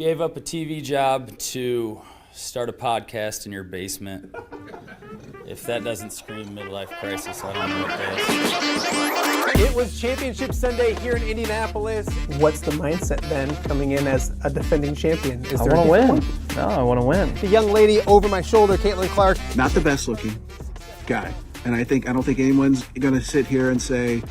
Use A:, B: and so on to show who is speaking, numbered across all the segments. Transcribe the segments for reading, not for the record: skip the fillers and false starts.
A: gave up a TV job to start a podcast in your basement. If that doesn't scream midlife crisis, I don't know what does.
B: It was Championship Sunday here in Indianapolis. What's the mindset then coming in as a defending champion?
C: I want to win. No, I want to win.
B: The young lady over my shoulder, Caitlin Clark.
D: Not the best looking guy. And I don't think anyone's going to sit here and say,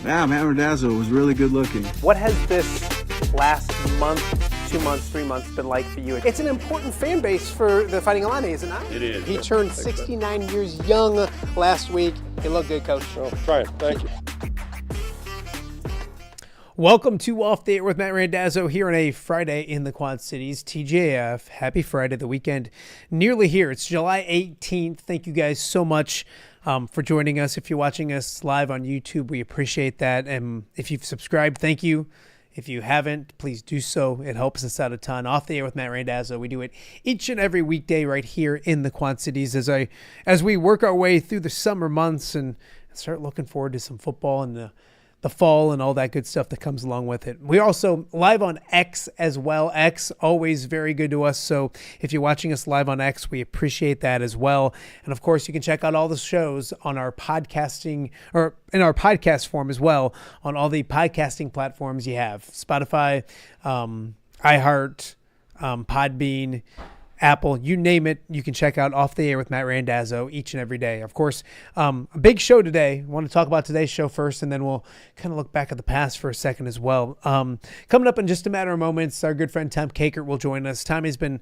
D: wow, Matt Randazzo was really good looking.
B: What has this last month, 2 months, 3 months been like for you? It's an important fan base for the Fighting Illini, is it not?
E: It is.
B: He turned 69 years young last week. He looked good, Coach.
E: Oh, try it. Thank you.
B: Welcome to Off the Air with Matt Randazzo here on a Friday in the Quad Cities. TGIF, happy Friday, the weekend nearly here. It's July 18th. Thank you guys so much for joining us. If you're watching us live on YouTube, we appreciate that. And if you've subscribed, thank you. If you haven't, please do so. It helps us out a ton. Off the Air with Matt Randazzo. We do it each and every weekday right here in the Quad Cities as we work our way through the summer months and start looking forward to some football and the fall and all that good stuff that comes along with it. We're also live on X as well. X, always very good to us. So if you're watching us live on X, we appreciate that as well. And of course, you can check out all the shows on our podcasting or in our podcast form as well on all the podcasting platforms you have. Spotify, iHeart, Podbean, Apple, you name it, you can check out Off the Air with Matt Randazzo each and every day. Of course, a big show today. I want to talk about today's show first, and then we'll kind of look back at the past for a second as well. Coming up in just a matter of moments, our good friend Tom Kakert will join us. Tommy's been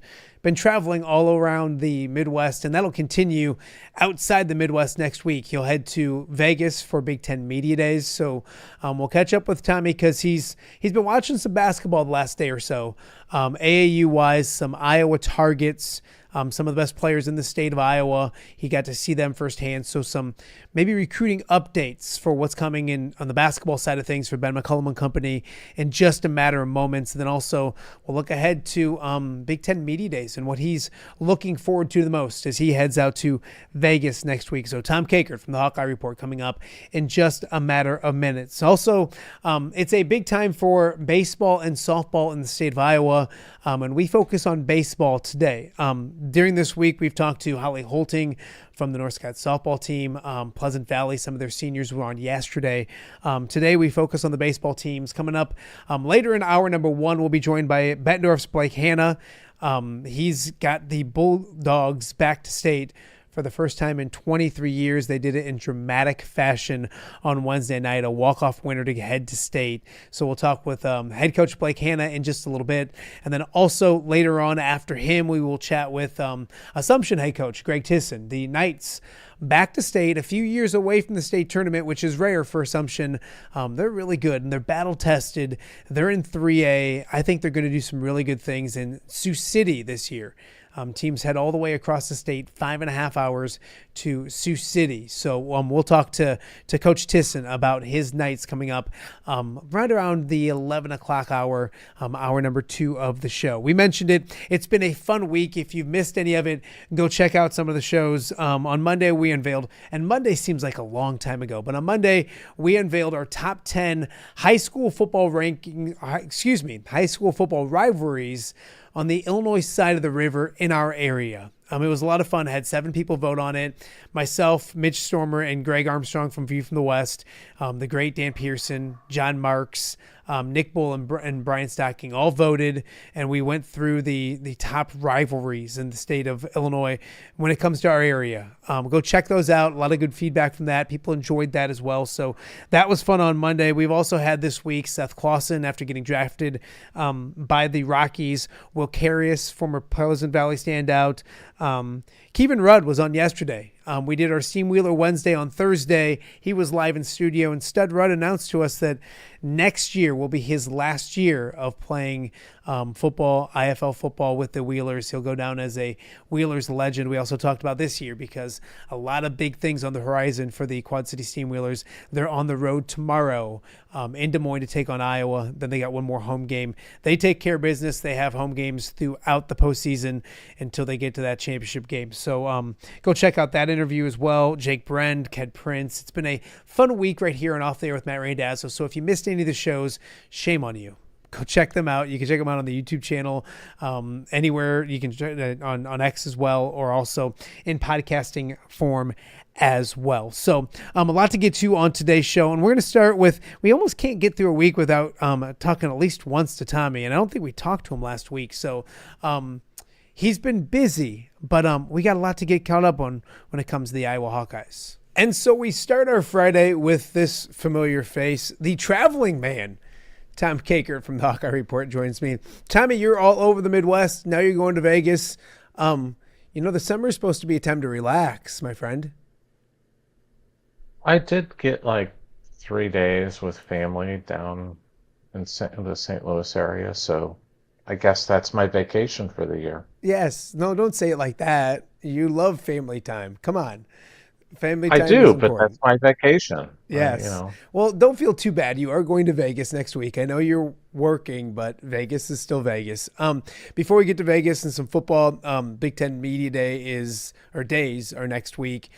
B: traveling all around the Midwest, and that'll continue outside the Midwest next week. He'll head to Vegas for B1G Media Days, so we'll catch up with Tommy because he's been watching some basketball the last day or so. AAU-wise, some Iowa targets, some of the best players in the state of Iowa. He got to see them firsthand. So some maybe recruiting updates for what's coming in on the basketball side of things for Ben McCullum and company in just a matter of moments. And then also we'll look ahead to B1G Media Days and what he's looking forward to the most as he heads out to Vegas next week. So Tom Kakert from the Hawkeye Report coming up in just a matter of minutes. Also, it's a big time for baseball and softball in the state of Iowa. And we focus on baseball today. During this week, we've talked to Holly Holting from the North Scott softball team, Pleasant Valley. Some of their seniors were on yesterday. Today, we focus on the baseball teams. Coming up later in hour number one, we'll be joined by Bettendorf's Blake Hanna. He's got the Bulldogs back to state for the first time in 23 years. They did it in dramatic fashion on Wednesday night, a walk-off winner to head to state. So we'll talk with head coach Blake Hanna in just a little bit. And then also later on after him, we will chat with Assumption head coach Greg Thissen. The Knights back to state, a few years away from the state tournament, which is rare for Assumption. They're really good and they're battle-tested. They're in 3A. I think they're going to do some really good things in Sioux City this year. Teams head all the way across the state, 5.5 hours to Sioux City. So we'll talk to Coach Thissen about his Knights coming up right around the 11 o'clock hour, hour number 2 of the show. We mentioned it. It's been a fun week. If you've missed any of it, go check out some of the shows. On Monday, we unveiled, and Monday seems like a long time ago, but on Monday, we unveiled our top 10 high school football rivalries on the Illinois side of the river in our area. It was a lot of fun. I had 7 people vote on it. Myself, Mitch Stormer, and Greg Armstrong from View from the West, the great Dan Pearson, John Marks, Nick Bull, and Brian Stocking all voted, and we went through the top rivalries in the state of Illinois when it comes to our area. Go check those out. A lot of good feedback from that. People enjoyed that as well. So that was fun on Monday. We've also had this week Seth Clausen, after getting drafted by the Rockies. Will Carius, former Pleasant Valley standout. Kevin Rudd was on yesterday. We did our Steam Wheeler Wednesday on Thursday. He was live in studio, and Stud Rudd announced to us that next year will be his last year of playing football, IFL football with the Wheelers. He'll go down as a Wheelers legend. We also talked about this year because a lot of big things on the horizon for the Quad City Steam Wheelers. They're on the road tomorrow in Des Moines to take on Iowa. Then they got one more home game. They take care of business. They have home games throughout the postseason until they get to that championship game. So go check out that interview as well. Jake Brend, Ked Prince. It's been a fun week right here on Off the Air with Matt Randazzo. So if you missed any of the shows, shame on you. Go check them out. You can check them out on the YouTube channel, anywhere. You can on X as well, or also in podcasting form as well. So a lot to get to on today's show, and we're going to start with, we almost can't get through a week without talking at least once to Tommy, and I don't think we talked to him last week. So he's been busy, but we got a lot to get caught up on when it comes to the Iowa Hawkeyes. And so we start our Friday with this familiar face, the traveling man. Tom Kakert from the Hawkeye Report joins me. Tommy, you're all over the Midwest. Now you're going to Vegas. The summer is supposed to be a time to relax, my friend.
C: I did get like 3 days with family down in the St. Louis area, so I guess that's my vacation for the year.
B: Yes. No, don't say it like that. You love family time. Come on. Family time
C: I do,
B: is
C: but
B: important.
C: that's my vacation.
B: Yes. Well, don't feel too bad. You are going to Vegas next week. I know you're working, but Vegas is still Vegas. Before we get to Vegas and some football, Big Ten Media Days are next week.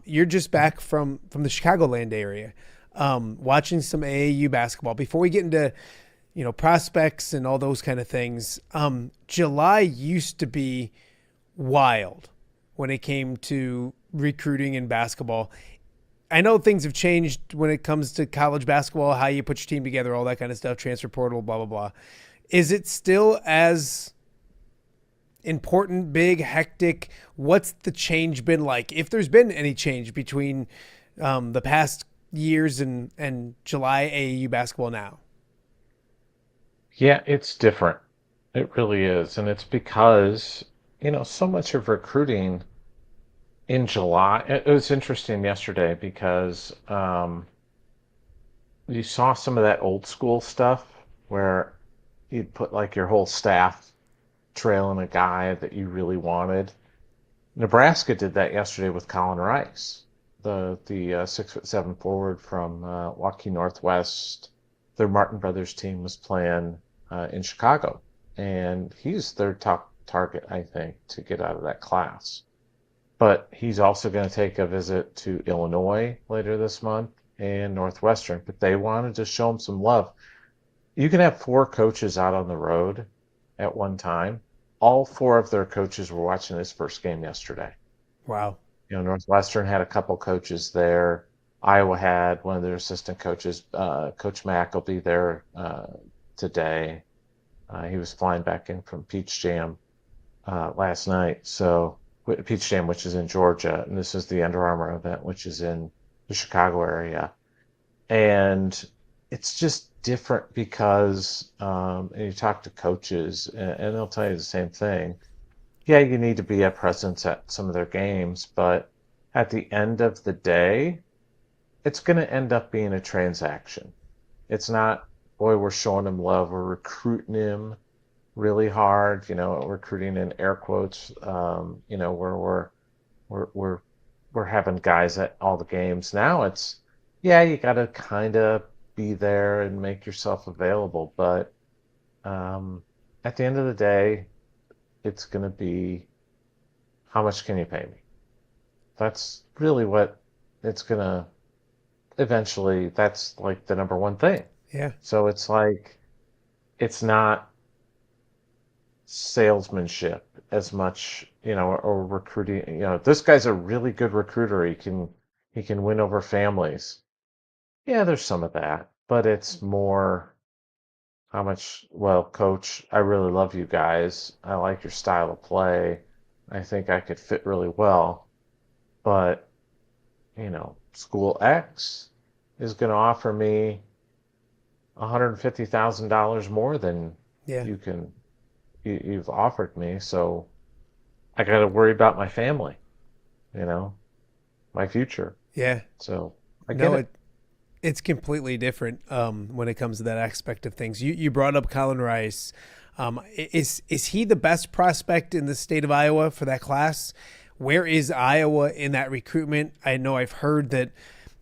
B: You're just back from the Chicagoland area, watching some AAU basketball. Before we get into, prospects and all those kind of things, July used to be wild when it came to recruiting in basketball. I know things have changed when it comes to college basketball, how you put your team together, all that kind of stuff, transfer portal, blah, blah, blah. Is it still as important, big, hectic? What's the change been like? If there's been any change between the past years and July AAU basketball now?
C: Yeah, it's different. It really is. And it's because, so much of recruiting in July, it was interesting yesterday because you saw some of that old school stuff where you'd put like your whole staff trailing a guy that you really wanted. Nebraska did that yesterday with Colin Rice, the 6'7" forward from Waukee Northwest. Their Martin Brothers team was playing in Chicago, and he's their top target, I think, to get out of that class. But he's also going to take a visit to Illinois later this month and Northwestern. But they wanted to show him some love. You can have 4 coaches out on the road at one time. All 4 of their coaches were watching his first game yesterday.
B: Wow.
C: Northwestern had a couple coaches there. Iowa had one of their assistant coaches. Coach Mack will be there today. He was flying back in from Peach Jam last night. So Peach Jam, which is in Georgia, and this is the Under Armour event, which is in the Chicago area. And it's just different because, and you talk to coaches, and they'll tell you the same thing. Yeah, you need to be a presence at some of their games, but at the end of the day, it's going to end up being a transaction. It's not, boy, we're showing him love, we're recruiting him really hard, recruiting in air quotes, where we're having guys at all the games. Now it's, yeah, you got to kind of be there and make yourself available. But at the end of the day, it's going to be, how much can you pay me? That's really what it's going to, eventually, that's like the number one thing.
B: Yeah.
C: So it's like, it's not salesmanship as much, or recruiting. This guy's a really good recruiter. He can win over families. Yeah, there's some of that, but it's more how much, well, coach, I really love you guys. I like your style of play. I think I could fit really well. But, school X is going to offer me $150,000 more than you've offered me. So I got to worry about my family, my future.
B: Yeah.
C: So I get it.
B: It's completely different when it comes to that aspect of things. You brought up Colin Rice. Is he the best prospect in the state of Iowa for that class? Where is Iowa in that recruitment? I know I've heard that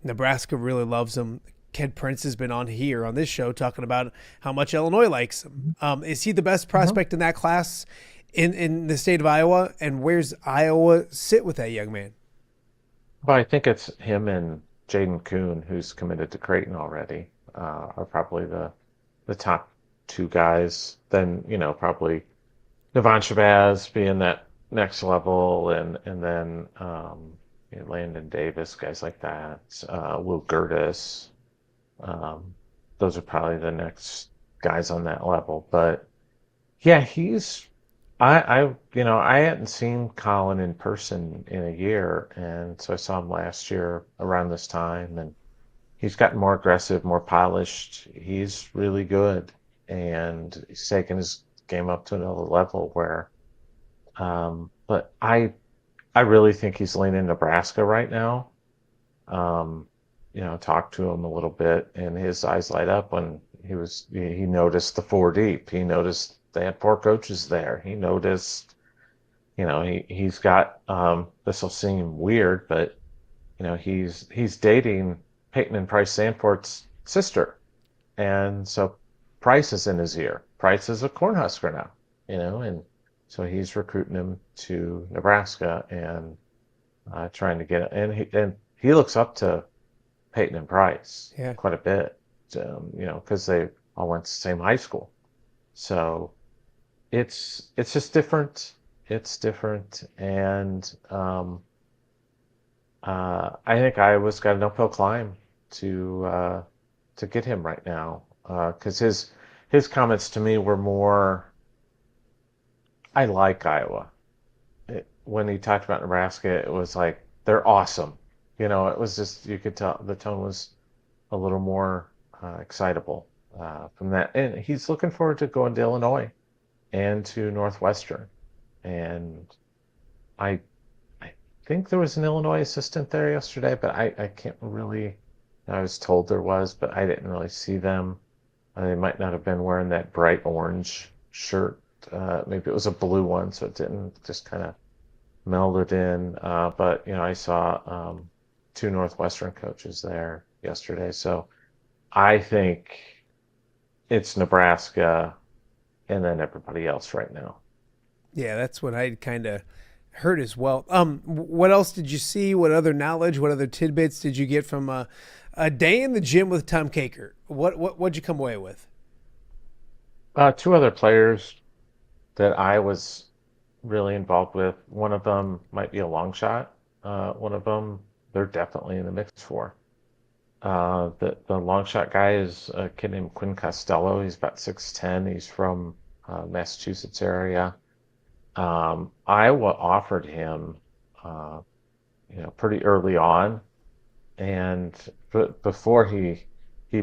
B: Nebraska really loves him. Ken Prince has been on this show talking about how much Illinois likes him. Is he the best prospect in that class in the state of Iowa? And where's Iowa sit with that young man?
C: Well, I think it's him and Jaden Kuhn, who's committed to Creighton already, are probably the top two guys. Then, probably Devon Shabazz being that next level, and then Landon Davis, guys like that, Will Gertis. Um, those are probably the next guys on that level. But yeah, I hadn't seen Colin in person in a year, and so I saw him last year around this time, and he's gotten more aggressive, more polished. He's really good, and he's taken his game up to another level where, but I really think he's leaning Nebraska right now. Um, talked to him a little bit, and his eyes light up when he noticed the four deep. He noticed they had four coaches there. He noticed, he's got this will seem weird, but he's dating Peyton and Price Sanfort's sister, and so Price is in his ear. Price is a Cornhusker now, and so he's recruiting him to Nebraska and trying to get it. And he looks up to Peyton and Price
B: Yeah.
C: quite a bit, because they all went to the same high school. So it's just different. It's different, and I think Iowa's got an uphill climb to get him right now, because his comments to me were more, I like Iowa. When he talked about Nebraska, it was like, they're awesome. It was just, you could tell the tone was a little more excitable from that. And he's looking forward to going to Illinois and to Northwestern. And I think there was an Illinois assistant there yesterday, but I can't really, I was told there was, but I didn't really see them. They might not have been wearing that bright orange shirt. Maybe it was a blue one, so it didn't just kind of melded in. But, I saw two Northwestern coaches there yesterday. So I think it's Nebraska and then everybody else right now.
B: Yeah, that's what I kind of heard as well. What else did you see? What other knowledge? What other tidbits did you get from a day in the gym with Tom Kakert? What'd you come away with?
C: Two other players that I was really involved with. One of them might be a long shot. One of them they're definitely in the mix for. The long shot guy is a kid named Quinn Costello. He's about 6'10". He's from Massachusetts area. Iowa offered him, pretty early on, and before he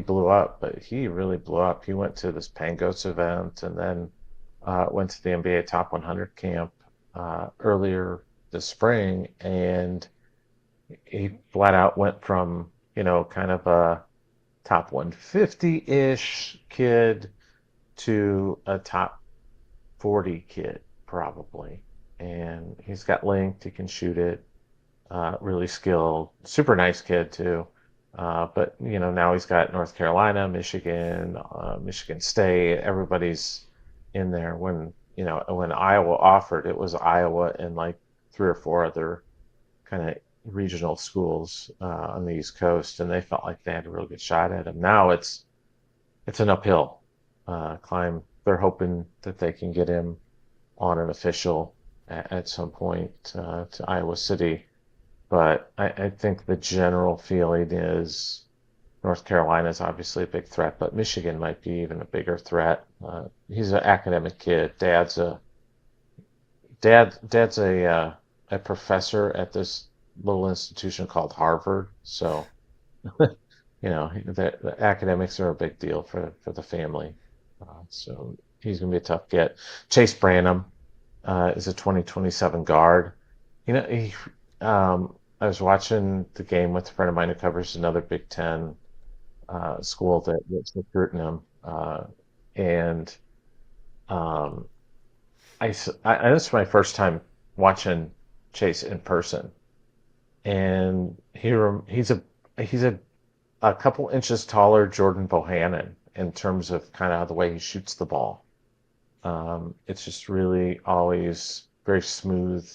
C: blew up, but he really blew up. He went to this Pangos event and then went to the NBA Top 100 camp earlier this spring, and he flat out went from kind of a top 150-ish kid to a top 40 kid probably. And he's got length, he can shoot it, really skilled, super nice kid too. But now he's got North Carolina, Michigan, Michigan State. Everybody's in there. When Iowa offered, it was Iowa and like three or four other kind of regional schools on the East Coast, and they felt like they had a real good shot at him. Now it's an uphill climb. They're hoping that they can get him on an official at some point to Iowa City. But I think the general feeling is North Carolina is obviously a big threat, but Michigan might be even a bigger threat. He's an academic kid. Dad's a professor at this little institution called Harvard. So, the academics are a big deal for the family. So he's going to be a tough get. Chase Branham is a 2027 guard. I was watching the game with a friend of mine who covers another Big Ten school that's recruiting him, and this is my first time watching Chase in person, and he's a couple inches taller Jordan Bohannon in terms of kind of the way he shoots the ball. It's just really always very smooth.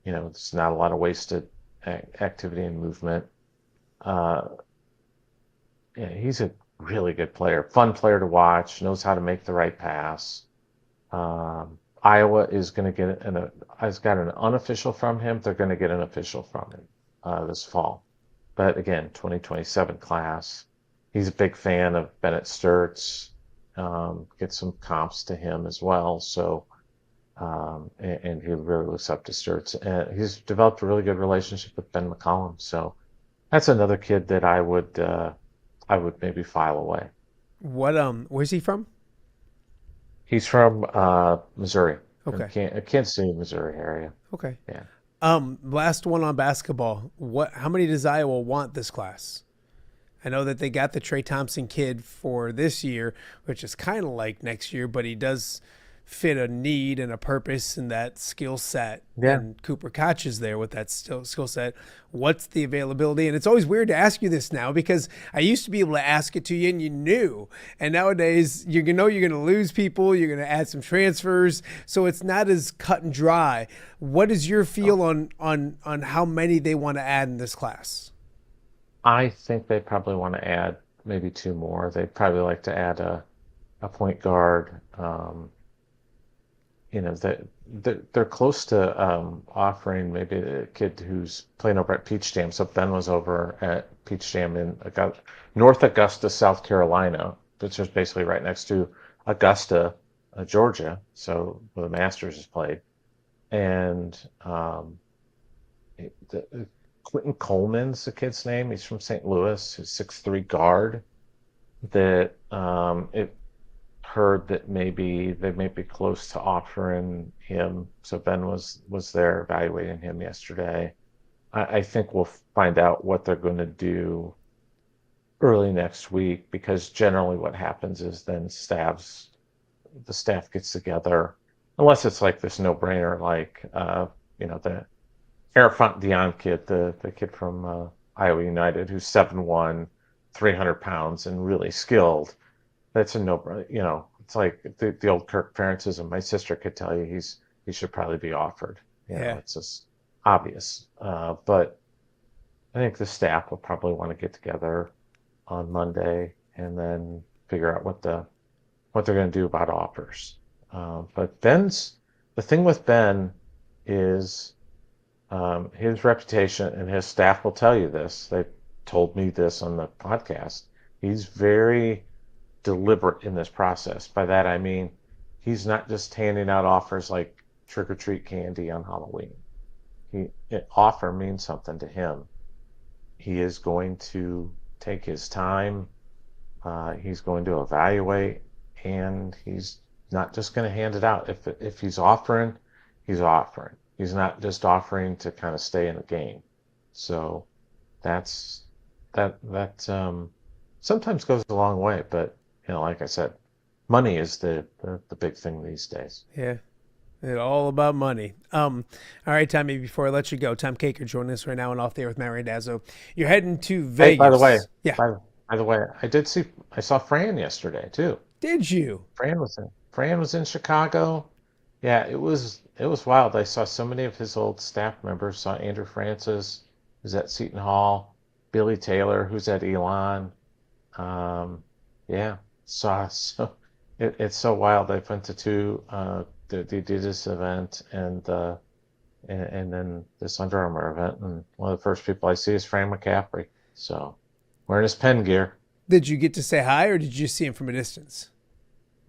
C: There's not a lot of wasted activity and movement. He's a really good player, fun player to watch, knows how to make the right pass. Iowa is going to get has got an unofficial from him. They're going to get an official from him this fall. But again, 2027 class. He's a big fan of Bennett Sturts. Get some comps to him as well. So, and he really looks up to Sturts. And he's developed a really good relationship with Ben McCollum. So that's another kid that I would maybe file away.
B: Where's he from?
C: He's from Missouri.
B: Okay.
C: Kansas City, Missouri area.
B: Okay.
C: Yeah.
B: Last one on basketball. How many does Iowa want this class? I know that they got the Trey Thompson kid for this year, which is kind of like next year, but he does fit a need and a purpose in that skill set.
C: Yeah.
B: And Cooper Koch is there with that skill set. What's the availability? And it's always weird to ask you this now because I used to be able to ask it to you and you knew. And nowadays you're going to lose people. You're going to add some transfers. So it's not as cut and dry. What is your feel on how many they want to add in this class?
C: I think they probably want to add maybe 2 more. They'd probably like to add a point guard. They're close to offering maybe a kid who's playing over at Peach Jam. So Ben was over at Peach Jam in North Augusta, South Carolina, which is basically right next to Augusta, Georgia. So where the Masters is played. And Quentin Coleman's the kid's name. He's from St. Louis. He's 6'3" guard. That it heard that maybe they may be close to offering him. So Ben was there evaluating him yesterday. I think we'll find out what they're going to do early next week, because generally what happens is then the staff gets together, unless it's like this no-brainer, like the Arafat Dion kid, the kid from Iowa United, who's 7'1", 300 pounds, and really skilled. That's a no-brainer. It's like the old Kirk Ferencism. My sister could tell you he should probably be offered. It's just obvious. But I think the staff will probably want to get together on Monday and then figure out what they're going to do about offers. But the thing with Ben is his reputation, and his staff will tell you this. They told me this on the podcast. He's very deliberate in this process. By that I mean he's not just handing out offers like trick-or-treat candy on Halloween. Offer means something to him. He is going to take his time. He's going to evaluate, and he's not just going to hand it out. If he's offering, he's offering. He's not just offering to kind of stay in the game. So that sometimes goes a long way, but like I said, money is the big thing these days.
B: Yeah. It's all about money. All right, Tommy, before I let you go, Tom Kakert joining us right now and Off the Air with Matt Randazzo. You're heading to Vegas.
C: Hey, by the way,
B: yeah.
C: By the way, I saw Fran yesterday too.
B: Did you?
C: Fran was in Chicago. Yeah, it was wild. I saw so many of his old staff members. Saw Andrew Francis, who's at Seton Hall, Billy Taylor, who's at Elon. It's so wild. I went to 2 the Adidas event and then this Under Armour event, and one of the first people I see is Fran McCaffrey. So wearing his Penn gear.
B: Did you get to say hi, or did you see him from a distance?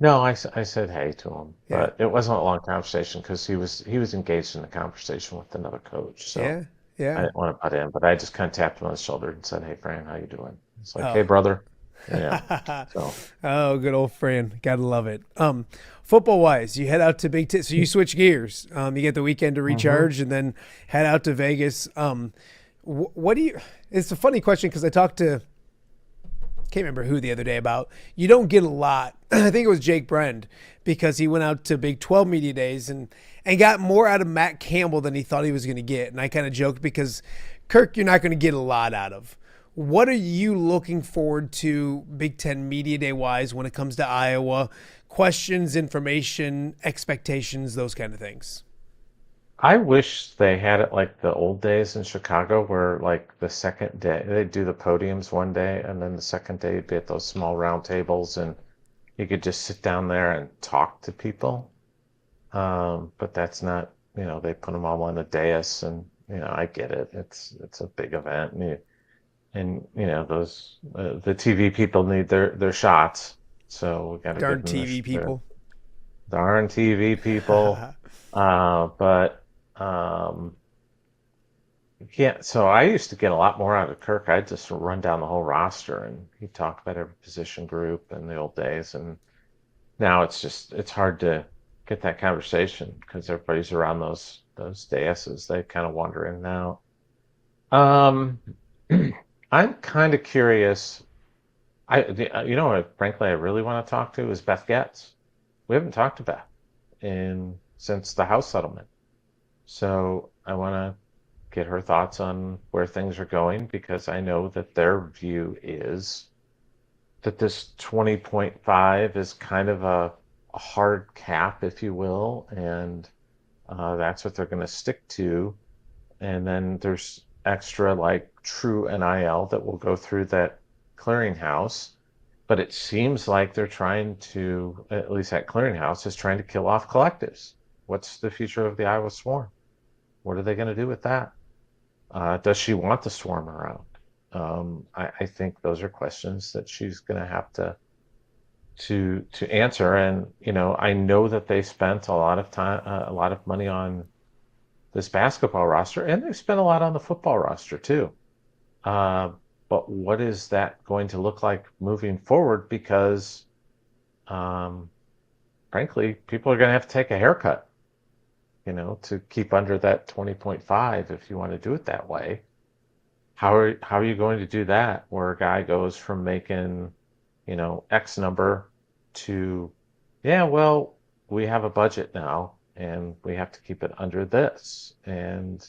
C: No, I said hey to him,
B: Yeah.
C: but it wasn't a long conversation because he was engaged in a conversation with another coach. So
B: Yeah.
C: I didn't want to butt in, but I just kind of tapped him on the shoulder and said, "Hey, Fran, how you doing?" It's like, "Hey, brother." Yeah. So.
B: Oh, good old Fran. Gotta love it. Football wise, you head out to Big Ten, so you switch gears. You get the weekend to recharge and then head out to Vegas. What do you? It's a funny question because I talked to, can't remember who the other day about. You don't get a lot. I think it was Jake Brend, because he went out to Big 12 Media Days and got more out of Matt Campbell than he thought he was going to get. And I kind of joked because Kirk, you're not going to get a lot out of. What are you looking forward to Big Ten Media Day wise when it comes to Iowa? Questions, information, expectations, those kind of things.
C: I wish they had it like the old days in Chicago, where like the second day they'd do the podiums one day, and then the second day you'd be at those small round tables, and you could just sit down there and talk to people. But that's not, they put them all on a dais, and I get it. It's a big event, and those the TV people need their shots, so we got to
B: Darn
C: give them
B: TV people.
C: darn TV people. But yeah, so I used to get a lot more out of Kirk. I'd just run down the whole roster, and he'd talk about every position group in the old days. And now it's hard to get that conversation because everybody's around those daises. They kind of wander in and out. I'm kind of curious. Frankly, I really want to talk to is Beth Getz. We haven't talked to Beth since the house settlement. So I want to get her thoughts on where things are going, because I know that their view is that this 20.5 is kind of a hard cap, if you will, and that's what they're going to stick to. And then there's extra like true NIL that will go through that clearinghouse. But it seems like they're trying to, at least that clearinghouse is trying to kill off collectives. What's the future of the Iowa Swarm? What are they going to do with that? Does she want the Swarm around? I think those are questions that she's going to have to answer. And I know that they spent a lot of time, a lot of money on this basketball roster, and they've spent a lot on the football roster too. But what is that going to look like moving forward? Because, frankly, people are going to have to take a haircut, to keep under that 20.5 if you want to do it that way. How are you going to do that where a guy goes from making, X number to, yeah, well, we have a budget now and we have to keep it under this. And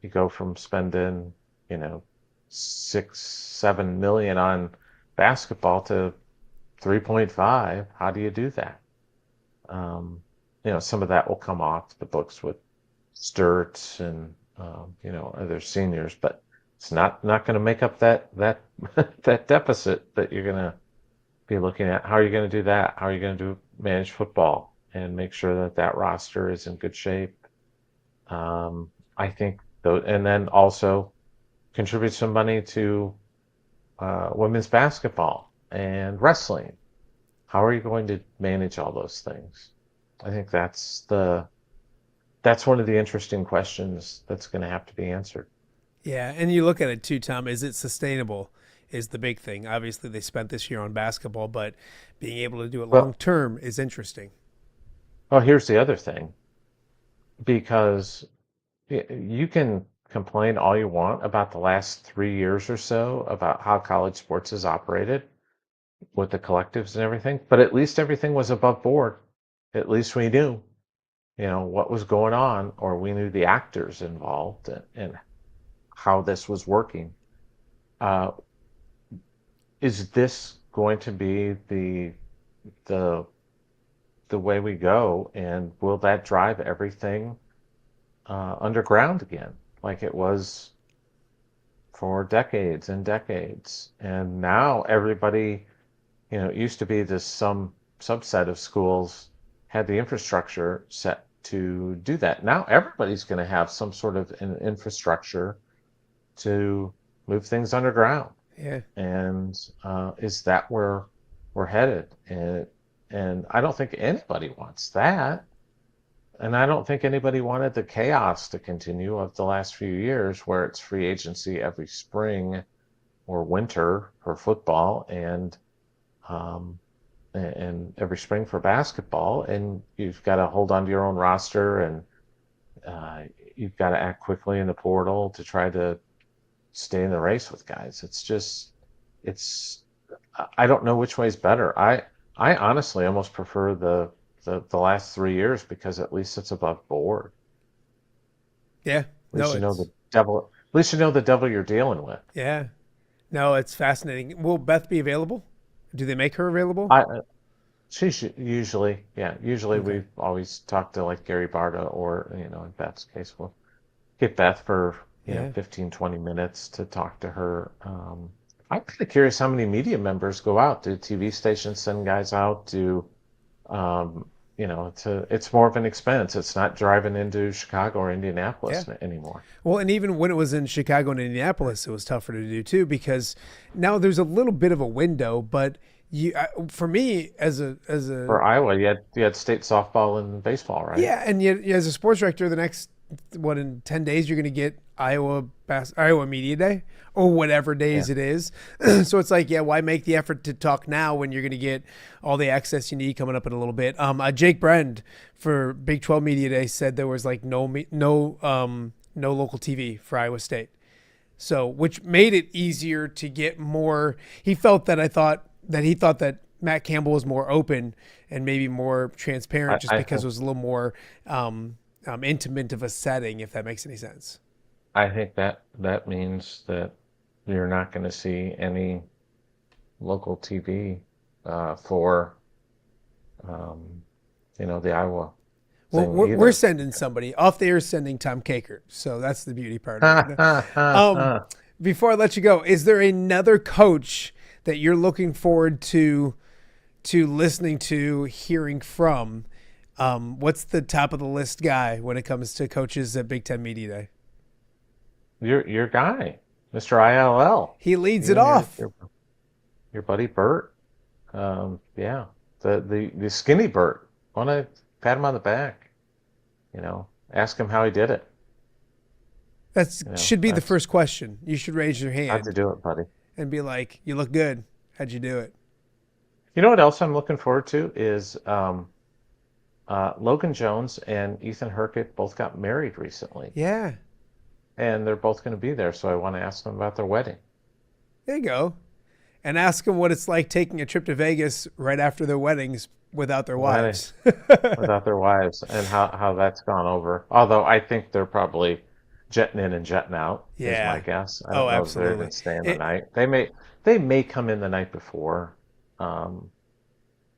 C: you go from spending, 6-7 million on basketball to 3.5. How do you do that? Some of that will come off the books with Sturt and other seniors, but it's not going to make up that that deficit that you're going to be looking at. How are you going to do that? How are you going to manage football and make sure that roster is in good shape? I think and then also contribute some money to women's basketball and wrestling. How are you going to manage all those things? I think that's one of the interesting questions that's going to have to be answered.
B: Yeah, and you look at it too, Tom. Is it sustainable? Is the big thing. Obviously, they spent this year on basketball, but being able to do it long term is interesting.
C: Well, here's the other thing, because you can complain all you want about the last 3 years or so about how college sports has operated with the collectives and everything, but at least everything was above board. At least we knew, what was going on, or we knew the actors involved and how this was working. Is this going to be the way we go, and will that drive everything underground again, like it was for decades and decades? And now everybody, it used to be this some subset of schools had the infrastructure set to do that. Now everybody's going to have some sort of an infrastructure to move things underground.
B: Yeah.
C: And is that where we're headed? And I don't think anybody wants that. And I don't think anybody wanted the chaos to continue of the last few years, where it's free agency every spring or winter for football, and every spring for basketball, and you've got to hold on to your own roster, and you've got to act quickly in the portal to try to stay in the race with guys. I don't know which way is better. I honestly almost prefer the last 3 years, because at least it's above board.
B: Yeah.
C: At least you know the devil you're dealing with.
B: Yeah. No, it's fascinating. Will Beth be available? Do they make her available?
C: Usually, usually
B: Okay.
C: we've always talked to like Gary Barta or, in Beth's case, we'll get Beth for,
B: Yeah.
C: 15, 20 minutes to talk to her. I'm kind of curious how many media members go out. Do TV stations send guys out? Um, it's more of an expense. It's not driving into Chicago or
B: Yeah.
C: Indianapolis anymore.
B: Well, and even when it was in Chicago and Indianapolis, it was tougher to do too because now there's a little bit of a window. But for me,
C: For Iowa, you had state softball and baseball, right?
B: yeah, and yet as a sports director, the next in 10 days you're going to get Iowa Media Day or whatever days
C: Yeah.
B: it is. So it's like, yeah, why make the effort to talk now when you're going to get all the access you need coming up in a little bit? Jake Brend for Big 12 Media Day said there was like no local TV for Iowa State. So, which made it easier to get more. He thought that Matt Campbell was more open and maybe more transparent, just
C: I
B: because
C: think
B: it was a little more intimate of a setting, if that makes any sense.
C: I think that means that you're not going to see any local TV for the Iowa
B: Well,
C: thing
B: we're
C: either.
B: sending somebody off the air, sending Tom Kakert, so that's the beauty part of it. Before I let you go, is there another coach that you're looking forward to listening to, hearing from? What's the top of the list guy when it comes to coaches at Big Ten Media Day?
C: Your guy, Mr. ILL.
B: He leads
C: You
B: it
C: know,
B: off.
C: your buddy Bert. Yeah, the skinny Bert. Want to pat him on the back. Ask him how he did it.
B: Should be the
C: That's
B: first question. You should raise your
C: how'd you
B: hand
C: do it, buddy.
B: and be like, "You look good. How'd you do it?"
C: You know what else I'm looking forward to is Logan Jones and Ethan Herkett both got married recently,
B: Yeah,
C: and they're both going to be there. So I want to ask them about their wedding.
B: there you go. And ask them what it's like taking a trip to Vegas right after their weddings without their
C: Wedding
B: wives.
C: without their wives and how that's gone over. Although I think they're probably jetting in and jetting out is
B: Yeah.
C: my guess. I
B: Oh,
C: don't know if they're
B: absolutely.
C: even staying the
B: It,
C: night. They may come in the night before, um,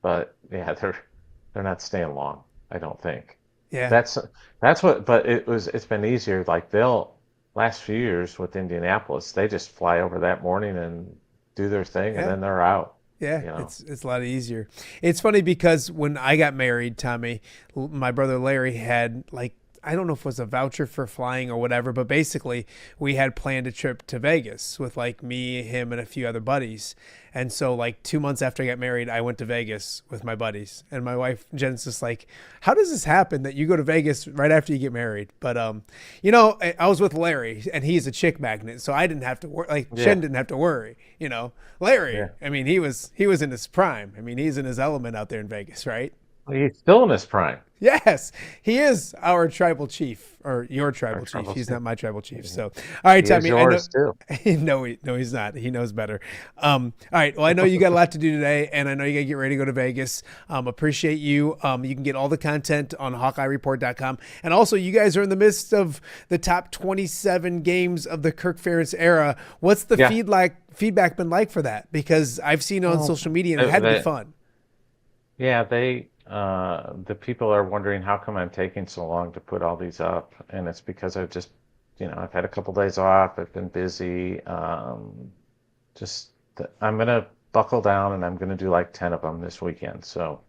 C: but yeah, they're not staying long. I don't think.
B: yeah,
C: That's that's what. But it's been easier. Like last few years with Indianapolis, they just fly over that morning and do their thing, and
B: yeah.
C: then they're out.
B: Yeah,
C: You know.
B: it's a lot easier. It's funny because when I got married, Tommy, my brother Larry had like, I don't know if it was a voucher for flying or whatever, but basically we had planned a trip to Vegas with like me, him, and a few other buddies. And so like 2 months after I got married, I went to Vegas with my buddies. And my wife Jen's just like, how does this happen that you go to Vegas right after you get married? But I was with Larry and he's a chick magnet, so I didn't have to worry. Like
C: Yeah.
B: Jen didn't have to worry. Larry,
C: Yeah.
B: I mean, he was in his prime. I mean, he's in his element out there in Vegas, right?
C: He's still in his prime.
B: Yes, he is our tribal chief, or your tribal chief.
C: tribal
B: He's
C: chief.
B: not my tribal chief. So, all right,
C: He is
B: Tommy. I know,
C: yours too.
B: no, he's not. He knows better. All right. Well, I know you got a lot to do today, and I know you got to get ready to go to Vegas. Appreciate you. You can get all the content on HawkeyeReport.com, and also you guys are in the midst of the top 27 games of the Kirk Ferentz era. What's the
C: Yeah.
B: feedback been like for that? Because I've seen it on social media, and it had to be fun.
C: Yeah, the people are wondering how come I'm taking so long to put all these up, and it's because I've had a couple days off. I've been busy. I'm gonna buckle down and I'm gonna do like 10 of them this weekend. So,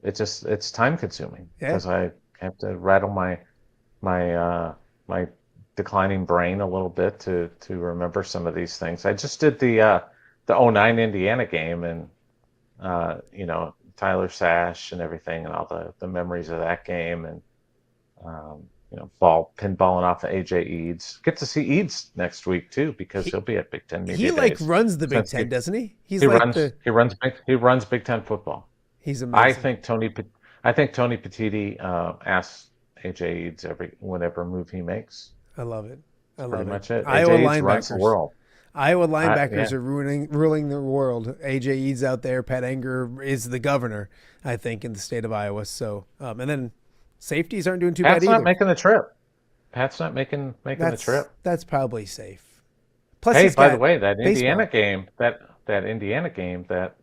C: it's time consuming
B: Yeah.
C: because I have to rattle my declining brain a little bit to remember some of these things. I just did the '09 Indiana game and Tyler Sash and everything and all the memories of that game and pinballing off of AJ Eads. Get to see Eads next week too because he'll be at Big Ten Media
B: He like
C: Days.
B: runs the Big
C: Since
B: Ten, doesn't he? He's
C: he
B: like
C: runs he runs Big Ten football.
B: he's
C: I
B: amazing.
C: think Tony Petitti asks AJ Eads whenever move he makes.
B: I love it. I
C: Pretty
B: love it.
C: much it.
B: Iowa
C: AJ Eads runs the
B: linebackers.
C: world.
B: Iowa linebackers
C: Yeah.
B: are ruling the world. AJ Eads out there. Pat Enger is the governor, I think, in the state of Iowa. So, and then safeties aren't doing too
C: Pat's
B: bad
C: not
B: either.
C: making the trip. Pat's not making the trip.
B: That's probably safe. Plus,
C: Hey,
B: he's
C: by
B: got
C: the way, that
B: baseball.
C: Indiana game, that Indiana game, that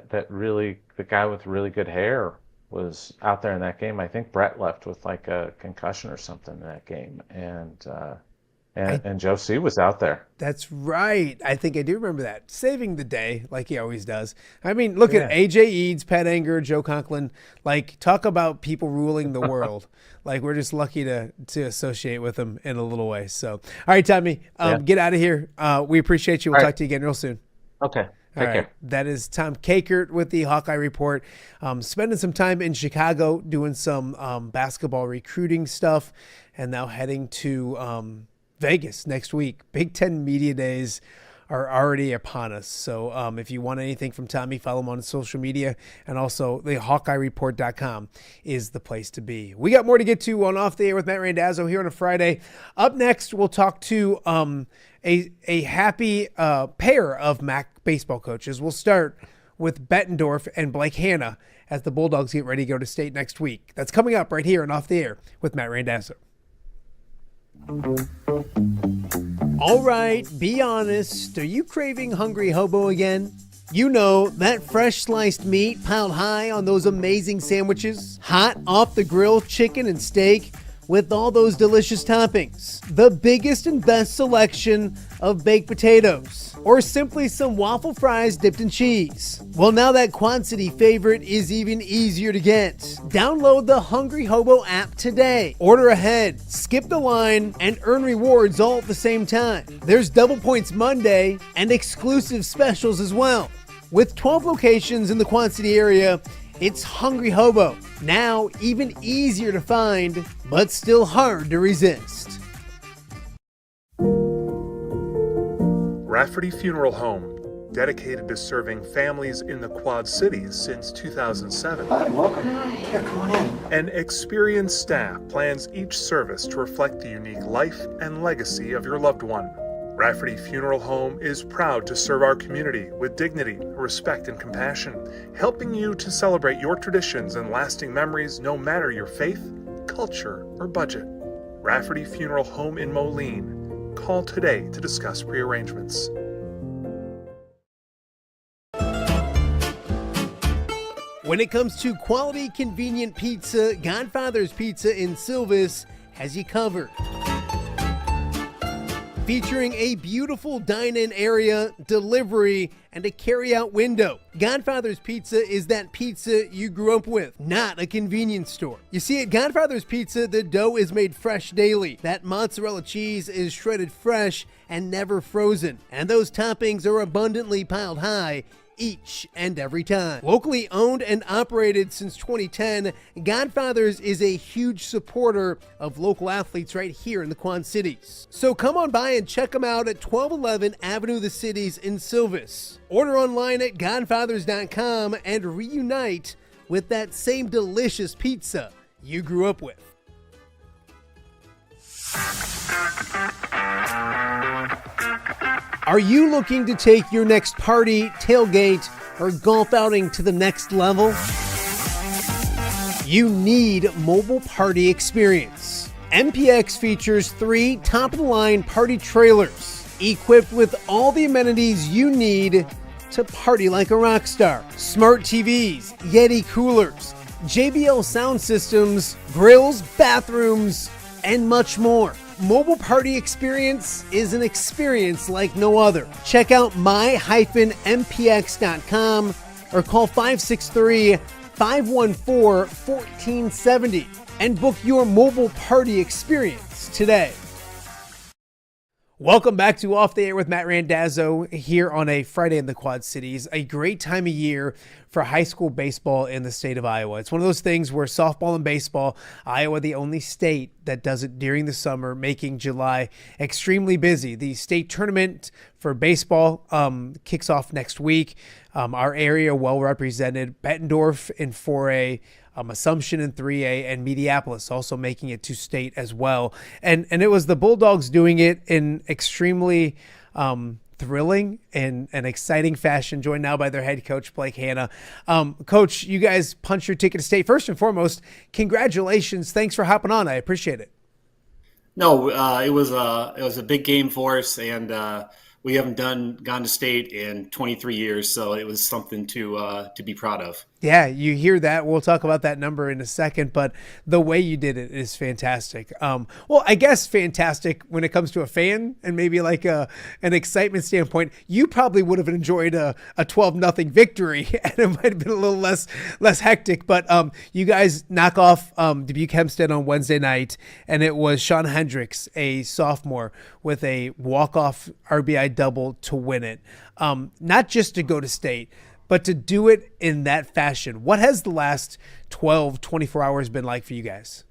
C: that really, the guy with really good hair was out there in that game. I think Brett left with like a concussion or something in that game, and Josie was out there.
B: That's right. I think I do remember that. Saving the day, like he always does. I mean, look at AJ Eads, Pat Anger, Joe Conklin. Like, talk about people ruling the world. Like, we're just lucky to associate with them in a little way. So, all right, Tommy, get out of here. We appreciate you. We'll talk to you again real soon.
C: Okay. Take care.
B: That is Tom Kakert with the Hawkeye Report. Spending some time in Chicago doing some basketball recruiting stuff, and now heading to Vegas next week. Big Ten Media Days are already upon us. So if you want anything from Tommy, follow him on social media. And also the HawkeyeReport.com is the place to be. We got more to get to on Off the Air with Matt Randazzo here on a Friday. Up next, we'll talk to a happy pair of MAC baseball coaches. We'll start with Bettendorf and Blake Hanna as the Bulldogs get ready to go to state next week. That's coming up right here on Off the Air with Matt Randazzo. All right, be honest. Are you craving Hungry Hobo again? You know, that fresh sliced meat piled high on those amazing sandwiches, hot off the grill chicken and steak with all those delicious toppings, the biggest and best selection of baked potatoes, or simply some waffle fries dipped in cheese. Well, now that Quad City favorite is even easier to get. Download the Hungry Hobo app today. Order ahead, skip the line, and earn rewards all at the same time. There's Double Points Monday and exclusive specials as well. With 12 locations in the Quad City area, it's Hungry Hobo. Now even easier to find, but still hard to resist.
E: Rafferty Funeral Home, dedicated to serving families in the Quad Cities since 2007.
F: Hi, welcome. Yeah, come on in.
E: An experienced staff plans each service to reflect the unique life and legacy of your loved one. Rafferty Funeral Home is proud to serve our community with dignity, respect, and compassion, helping you to celebrate your traditions and lasting memories no matter your faith, culture, or budget. Rafferty Funeral Home in Moline. Call today to discuss prearrangements.
B: When it comes to quality, convenient pizza, Godfather's Pizza in Silvis has you covered. Featuring a beautiful dine-in area, delivery, and a carry-out window. Godfather's Pizza is that pizza you grew up with, not a convenience store. You see, at Godfather's Pizza, the dough is made fresh daily. That mozzarella cheese is shredded fresh and never frozen. And those toppings are abundantly piled high each and every time. Locally owned and operated since 2010, Godfather's is a huge supporter of local athletes right here in the Quad Cities. So come on by and check them out at 1211 Avenue of the Cities in Silvis. Order online at godfathers.com and reunite with that same delicious pizza you grew up with. Are you looking to take your next party, tailgate, or golf outing to the next level? You need Mobile Party Experience. MPX features 3 top-of-the-line party trailers equipped with all the amenities you need to party like a rock star. Smart TVs, Yeti coolers, JBL sound systems, grills, bathrooms, and much more. Mobile Party Experience is an experience like no other. Check out my-mpx.com or call 563-514-1470 and book your Mobile Party Experience today. Welcome back to Off the Air with Matt Randazzo here on a Friday in the Quad Cities. A great time of year for high school baseball in the state of Iowa. It's one of those things where softball and baseball, Iowa the only state that does it during the summer, making July extremely busy. The state tournament for baseball kicks off next week. Our area well represented. Bettendorf in 4A, Assumption in 3A, and Mediapolis also making it to state as well. And it was the Bulldogs doing it in extremely thrilling and an exciting fashion, joined now by their head coach, Blake Hanna. Coach, you guys punched your ticket to state. First and foremost, congratulations. Thanks for hopping on. I appreciate it.
G: No, it was a big game for us, and we haven't gone to state in 23 years, so it was something to be proud of.
B: Yeah, you hear that. We'll talk about that number in a second, but the way you did it is fantastic. Well, I guess fantastic when it comes to a fan and maybe like an excitement standpoint. You probably would have enjoyed a 12-0 victory, and it might have been a little less hectic. But you guys knock off Dubuque Hempstead on Wednesday night, and it was Sean Hendricks, a sophomore, with a walk-off RBI double to win it. Not just to go to state, but to do it in that fashion. What has the last 12, 24 hours been like for you guys?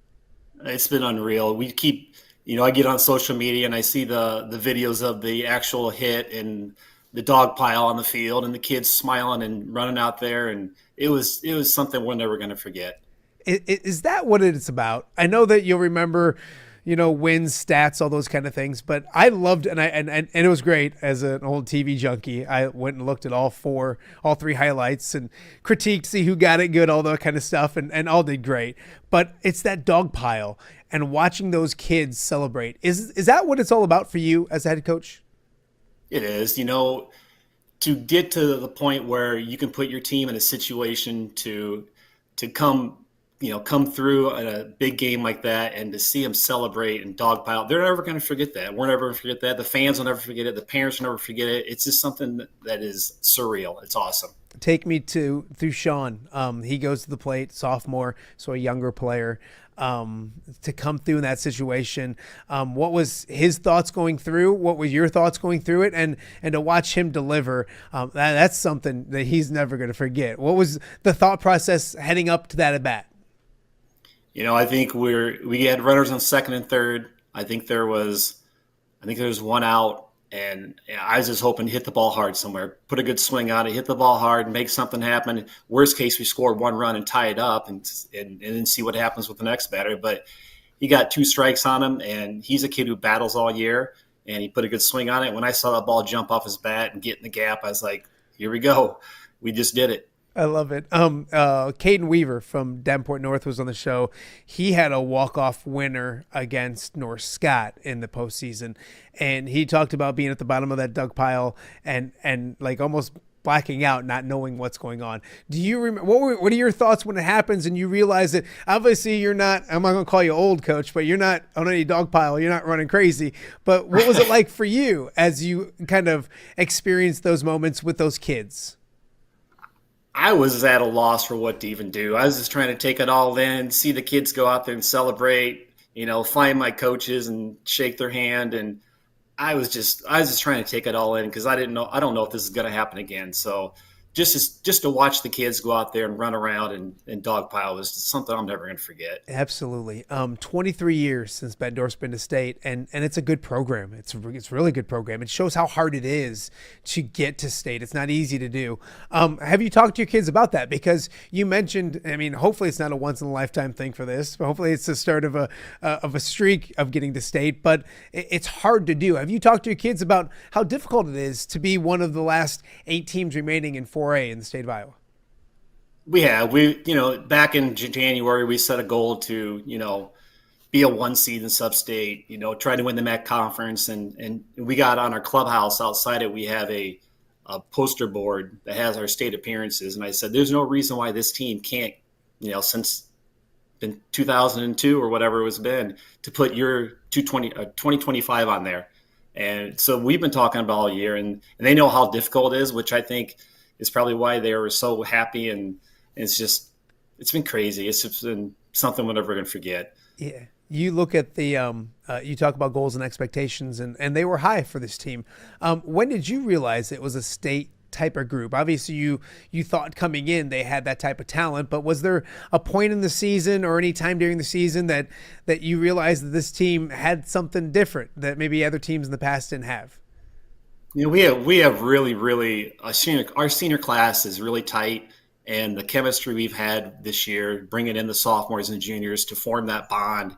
G: It's been unreal. We keep, I get on social media and I see the videos of the actual hit and the dog pile on the field and the kids smiling and running out there. And it was something we're never going to forget.
B: Is that what it's about? I know that you'll remember, wins, stats, all those kind of things. But I loved, and it was great as an old TV junkie. I went and looked at all three highlights and critiqued, see who got it good, all that kind of stuff, and all did great. But it's that dog pile and watching those kids celebrate. Is that what it's all about for you as a head coach?
G: It is, to get to the point where you can put your team in a situation to come through in a big game like that and to see them celebrate and dogpile. They're never going to forget that. We're never going to forget that. The fans will never forget it. The parents will never forget it. It's just something that is surreal. It's awesome.
B: Take me through Sean. He goes to the plate, sophomore, so a younger player, to come through in that situation. What was his thoughts going through? What were your thoughts going through it? And to watch him deliver, that's something that he's never going to forget. What was the thought process heading up to that at bat?
G: I think we had runners on second and third. I think there was one out, and I was just hoping to hit the ball hard somewhere, put a good swing on it, hit the ball hard, make something happen. Worst case, we scored one run and tie it up, and then see what happens with the next batter. But he got 2 strikes on him, and he's a kid who battles all year, and he put a good swing on it. When I saw that ball jump off his bat and get in the gap, I was like, here we go. We just did it.
B: I love it. Caden Weaver from Davenport North was on the show. He had a walk-off winner against North Scott in the postseason, and he talked about being at the bottom of that dug pile and like almost blacking out, not knowing what's going on. Do you remember what are your thoughts when it happens and you realize that obviously you're not? I'm not going to call you old, coach, but you're not on any dog pile. You're not running crazy. But what was it like for you as you kind of experienced those moments with those kids?
G: I was at a loss for what to even do. I was just trying to take it all in, see the kids go out there and celebrate, find my coaches and shake their hand. And I was just trying to take it all in because I don't know if this is going to happen again. So just to watch the kids go out there and run around and dogpile is something I'm never going to forget.
B: Absolutely. 23 years since Bettendorf's been to state, and it's a good program. It's a really good program. It shows how hard it is to get to state. It's not easy to do. Have you talked to your kids about that? Because you mentioned, hopefully it's not a once in a lifetime thing for this, but hopefully it's the start of a streak of getting to state, but it's hard to do. Have you talked to your kids about how difficult it is to be one of the last 8 teams remaining in 4A in the state of Iowa?
G: We back in January, we set a goal to, be a 1 seed in sub-state, try to win the MAC conference. And we got on our clubhouse outside it. We have a poster board that has our state appearances. And I said, there's no reason why this team can't, since been 2002 or whatever it's been, to put your 2025 on there. And so we've been talking about all year, and they know how difficult it is, which I think is probably why they were so happy. And it's been crazy. It's just been something we're never going to forget.
B: Yeah. You look at the, you talk about goals and expectations, and they were high for this team. When did you realize it was a state type of group? Obviously you thought coming in they had that type of talent, but was there a point in the season or any time during the season that you realized that this team had something different that maybe other teams in the past didn't have?
G: We have really our senior class is really tight, and the chemistry we've had this year, bringing in the sophomores and juniors to form that bond,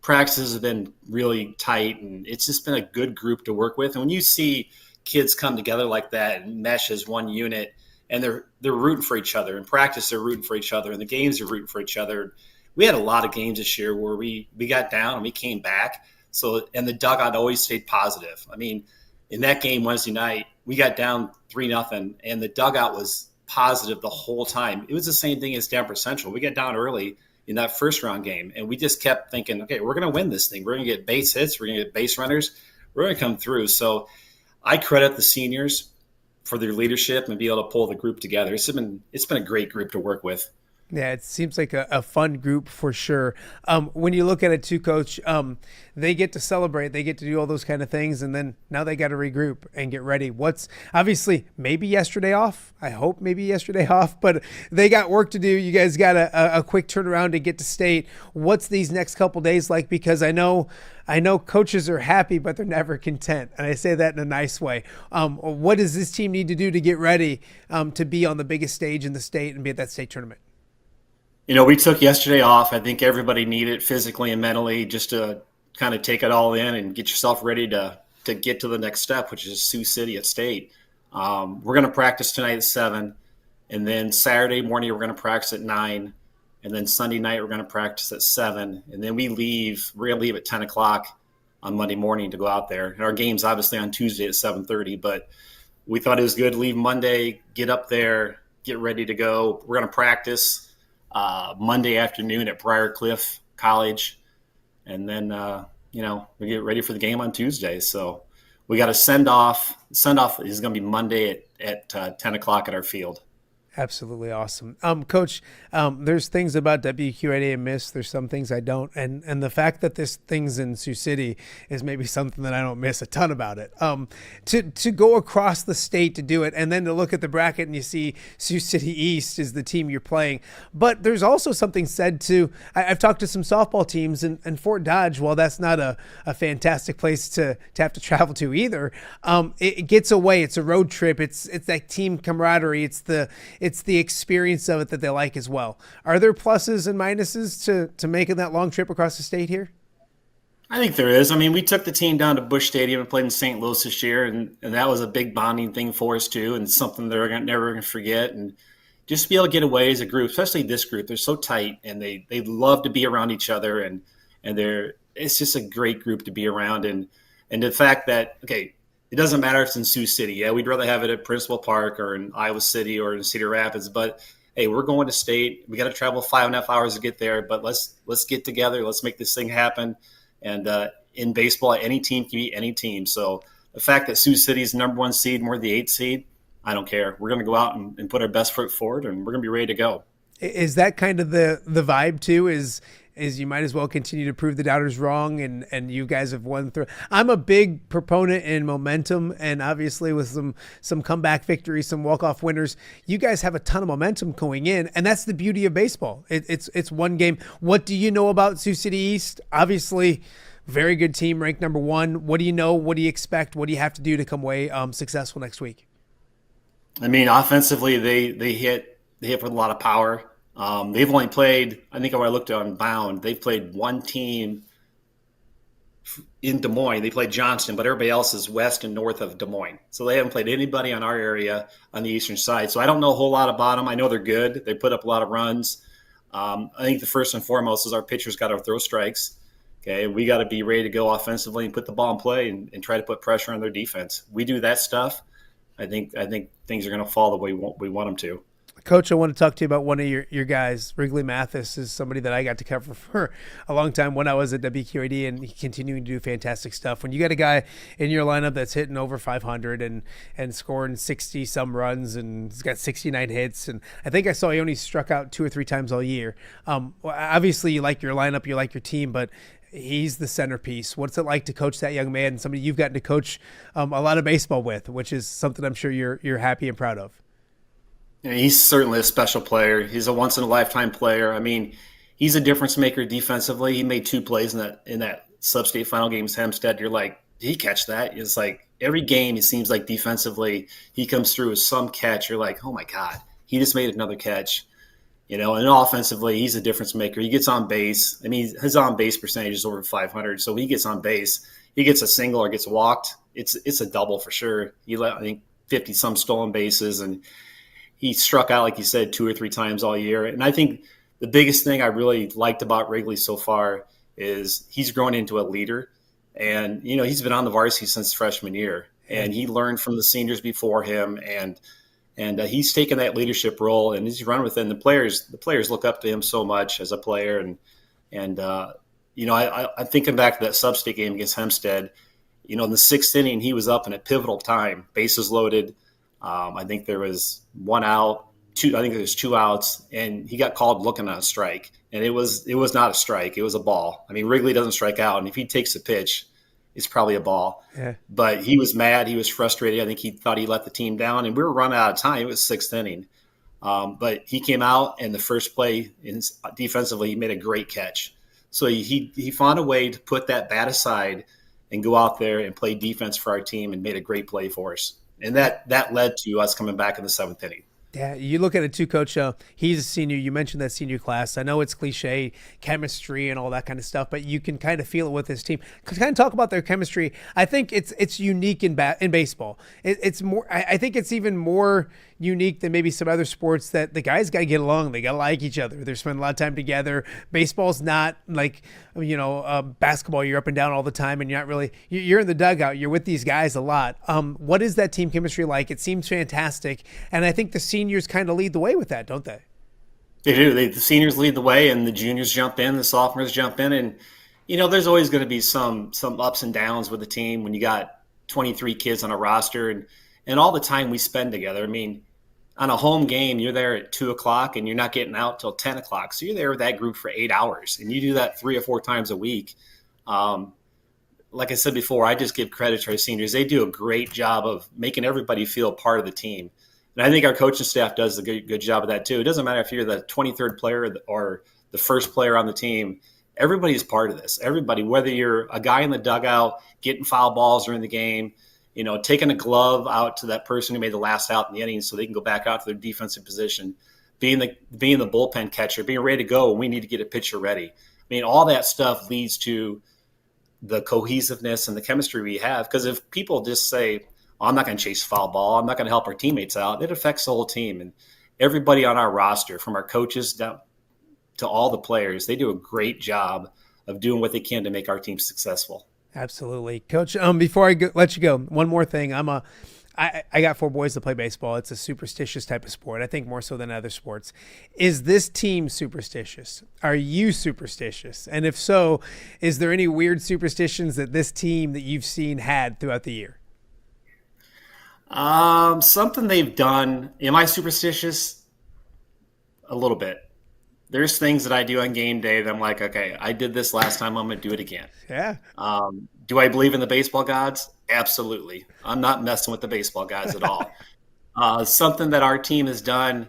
G: practices have been really tight, and it's just been a good group to work with. And when you see kids come together like that and mesh as one unit, and they're rooting for each other in practice, they're rooting for each other, and the games are rooting for each other. We had a lot of games this year where we got down and we came back. So, and the dugout always stayed positive. in that game Wednesday night, we got down 3-0, and the dugout was positive the whole time. It was the same thing as Denver Central. We got down early in that first round game, and we just kept thinking, okay, we're going to win this thing. We're going to get base hits. We're going to get base runners. We're going to come through. So I credit the seniors for their leadership and be able to pull the group together. It's been a great group to work with.
B: Yeah, it seems like a fun group for sure. When you look at it too, Coach, they get to celebrate, they get to do all those kind of things, and then now they got to regroup and get ready. What's obviously maybe yesterday off? I hope maybe yesterday off, but they got work to do. You guys got a quick turnaround to get to state. What's these next couple days like? Because I know coaches are happy, but they're never content, and I say that in a nice way. What does this team need to do to get ready to be on the biggest stage in the state and be at that state tournament?
G: We took yesterday off. I think everybody needed it physically and mentally just to kind of take it all in and get yourself ready to get to the next step, which is Sioux City at state. We're going to practice tonight at 7, and then Saturday morning we're going to practice at 9, and then Sunday night we're going to practice at 7, and then we're going to leave at 10 o'clock on Monday morning to go out there. And our game's obviously on Tuesday at 7:30, but we thought it was good to leave Monday, get up there, get ready to go. We're going to practice Monday afternoon at Briarcliff College, and then we get ready for the game on Tuesday. So we got a send off. Send off is going to be Monday at 10 o'clock at our field.
B: Absolutely awesome. Coach, there's things about WQAD I miss. There's some things I don't. And the fact that there's things in Sioux City is maybe something that I don't miss a ton about it. To go across the state to do it, and then to look at the bracket and you see Sioux City East is the team you're playing. But there's also something said to, I've talked to some softball teams, and Fort Dodge, while that's not a fantastic place to have to travel to either, it gets away. It's a road trip. It's that team camaraderie. It's the experience of it that they like as well. Are there pluses and minuses to making that long trip across the state here?
G: I think there is. I mean, we took the team down to Busch Stadium and played in St. Louis this year, and that was a big bonding thing for us too, and something they're never going to forget. And just to be able to get away as a group, especially this group, they're so tight and they love to be around each other, and it's just a great group to be around. And the fact that, okay, it doesn't matter if it's in Sioux City. Yeah, we'd rather have it at Principal Park or in Iowa City or in Cedar Rapids. But, hey, we're going to state. We got to travel 5.5 hours to get there. But let's get together. Let's make this thing happen. And in baseball, any team can beat any team. So the fact that Sioux City is the number 1 seed, more the 8th seed, I don't care. We're going to go out and put our best foot forward, and we're going to be ready to go.
B: Is that kind of the vibe too? Is you might as well continue to prove the doubters wrong, and you guys have won through. I'm a big proponent in momentum, and obviously with some comeback victories, some walk-off winners, you guys have a ton of momentum going in, and that's the beauty of baseball. It's one game. What do you know about Sioux City East? Obviously, very good team, ranked number 1. What do you know? What do you expect? What do you have to do to come away successful next week?
G: I mean, offensively, they hit with a lot of power. They've only played, I think when I looked on Bound, they've played one team in Des Moines. They played Johnston, but everybody else is west and north of Des Moines. So they haven't played anybody on our area on the eastern side. So I don't know a whole lot about them. I know they're good. They put up a lot of runs. I think the first and foremost is our pitchers got to throw strikes. Okay, we got to be ready to go offensively and put the ball in play and try to put pressure on their defense. We do that stuff. I think things are going to fall the way we want them to.
B: Coach, I want to talk to you about one of your guys. Wrigley Mathis is somebody that I got to cover for a long time when I was at WQAD, and he's continuing to do fantastic stuff. When you got a guy in your lineup that's hitting over 500 and scoring 60-some runs, and he's got 69 hits, and I think I saw he only struck out 2 or 3 times all year. Obviously, you like your lineup, you like your team, but he's the centerpiece. What's it like to coach that young man, somebody you've gotten to coach a lot of baseball with, which is something I'm sure you're happy and proud of?
G: Yeah, he's certainly a special player. He's a once-in-a-lifetime player. I mean, he's a difference maker defensively. He made 2 plays in that sub-state final game against Hempstead. You're like, did he catch that? It's like every game it seems like defensively he comes through with some catch. You're like, oh, my God, he just made another catch. And offensively, he's a difference maker. He gets on base. I mean, his on-base percentage is over 500. So when he gets on base, he gets a single or gets walked. It's a double for sure. He let, I think, 50-some stolen bases, and he struck out, like you said, 2 or 3 times all year. And I think the biggest thing I really liked about Wrigley so far is he's grown into a leader. And, he's been on the varsity since freshman year. and he learned from the seniors before him, and he's taken that leadership role, and he's run within the players. The players look up to him so much as a player, and I'm thinking back to that sub-state game against Hempstead. In the 6th inning, he was up in a pivotal time, bases loaded. I think there was 1 out. I think there was 2 outs, and he got called looking at a strike, and it was not a strike. It was a ball. I mean, Wrigley doesn't strike out, and if he takes a pitch, it's probably a ball. Yeah. But he was mad. He was frustrated. I think he thought he let the team down, and we were running out of time. It was 6th inning. But he came out, and the first play defensively, he made a great catch. So he found a way to put that bat aside and go out there and play defense for our team and made a great play for us. And that led to us coming back in the 7th inning.
B: Yeah, you look at it too, Coach. He's a senior. You mentioned that senior class. I know it's cliche, chemistry and all that kind of stuff, but you can kind of feel it with his team. Kind of talk about their chemistry. I think it's unique in baseball. It's more. I think it's even more unique than maybe some other sports that the guys got to get along. They got to like each other. They're spending a lot of time together. Baseball's not like, basketball. You're up and down all the time, and you're in the dugout. You're with these guys a lot. What is that team chemistry like? It seems fantastic, and I think the seniors kind of lead the way with that, don't they?
G: They do. The seniors lead the way, and the juniors jump in, the sophomores jump in, and there's always going to be some ups and downs with the team when you got 23 kids on a roster, and all the time we spend together. I mean, on a home game, you're there at 2:00 and you're not getting out till 10:00. So you're there with that group for 8 hours, and you do that 3 or 4 times a week. Like I said before, I just give credit to our seniors. They do a great job of making everybody feel part of the team. And I think our coaching staff does a good job of that too. It doesn't matter if you're the 23rd player or the first player on the team. Everybody's part of this. Everybody, whether you're a guy in the dugout getting foul balls during the game, taking a glove out to that person who made the last out in the inning so they can go back out to their defensive position, being the bullpen catcher, being ready to go when we need to get a pitcher ready. I mean, all that stuff leads to the cohesiveness and the chemistry we have. Because if people just say, I'm not going to chase foul ball, I'm not going to help our teammates out, it affects the whole team. And everybody on our roster, from our coaches down to all the players, they do a great job of doing what they can to make our team successful.
B: Absolutely. Coach, before I let you go, one more thing. I got 4 boys that play baseball. It's a superstitious type of sport, I think more so than other sports. Is this team superstitious? Are you superstitious? And if so, is there any weird superstitions that this team that you've seen had throughout the year?
G: Something they've done. Am I superstitious? A little bit. There's things that I do on game day that I'm like, okay, I did this last time, I'm going to do it again.
B: Yeah.
G: Do I believe in the baseball gods? Absolutely. I'm not messing with the baseball gods at all. Something that our team has done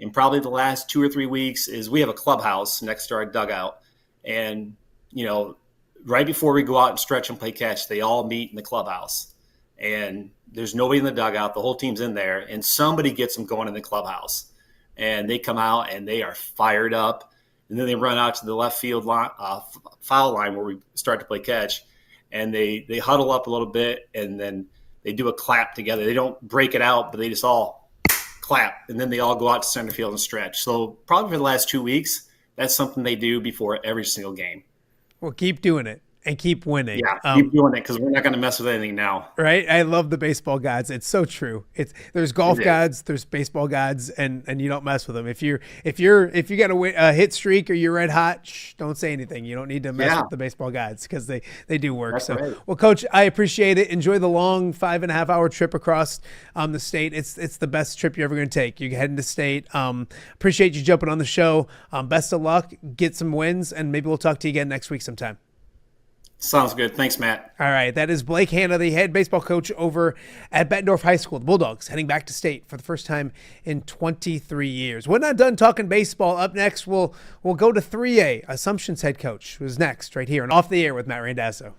G: in probably the last 2 or 3 weeks is we have a clubhouse next to our dugout. And, right before we go out and stretch and play catch, they all meet in the clubhouse. And there's nobody in the dugout. The whole team's in there. And somebody gets them going in the clubhouse. And they come out and they are fired up. And then they run out to the left field foul line where we start to play catch. And they huddle up a little bit, and then they do a clap together. They don't break it out, but they just all clap. And then they all go out to center field and stretch. So probably for the last 2 weeks, that's something they do before every single game.
B: Well, keep doing it. And keep winning.
G: Yeah, keep doing it because we're not going to mess with anything now.
B: Right? I love the baseball gods. It's so true. There's golf gods, there's baseball gods, and you don't mess with them. If you got a hit streak or you're red hot, don't say anything. You don't need to mess with the baseball gods because they do work.
G: That's right.
B: Well, Coach, I appreciate it. Enjoy the long 5.5-hour trip across the state. It's the best trip you're ever going to take. You're heading to state. Appreciate you jumping on the show. Best of luck. Get some wins, and maybe we'll talk to you again next week sometime.
G: Sounds good. Thanks, Matt.
B: All right. That is Blake Hanna, the head baseball coach over at Bettendorf High School. The Bulldogs heading back to state for the first time in 23 years. We're not done talking baseball. Up next, we'll go to 3A. Assumption's head coach who's next right here and Off the Air with Matt Randazzo.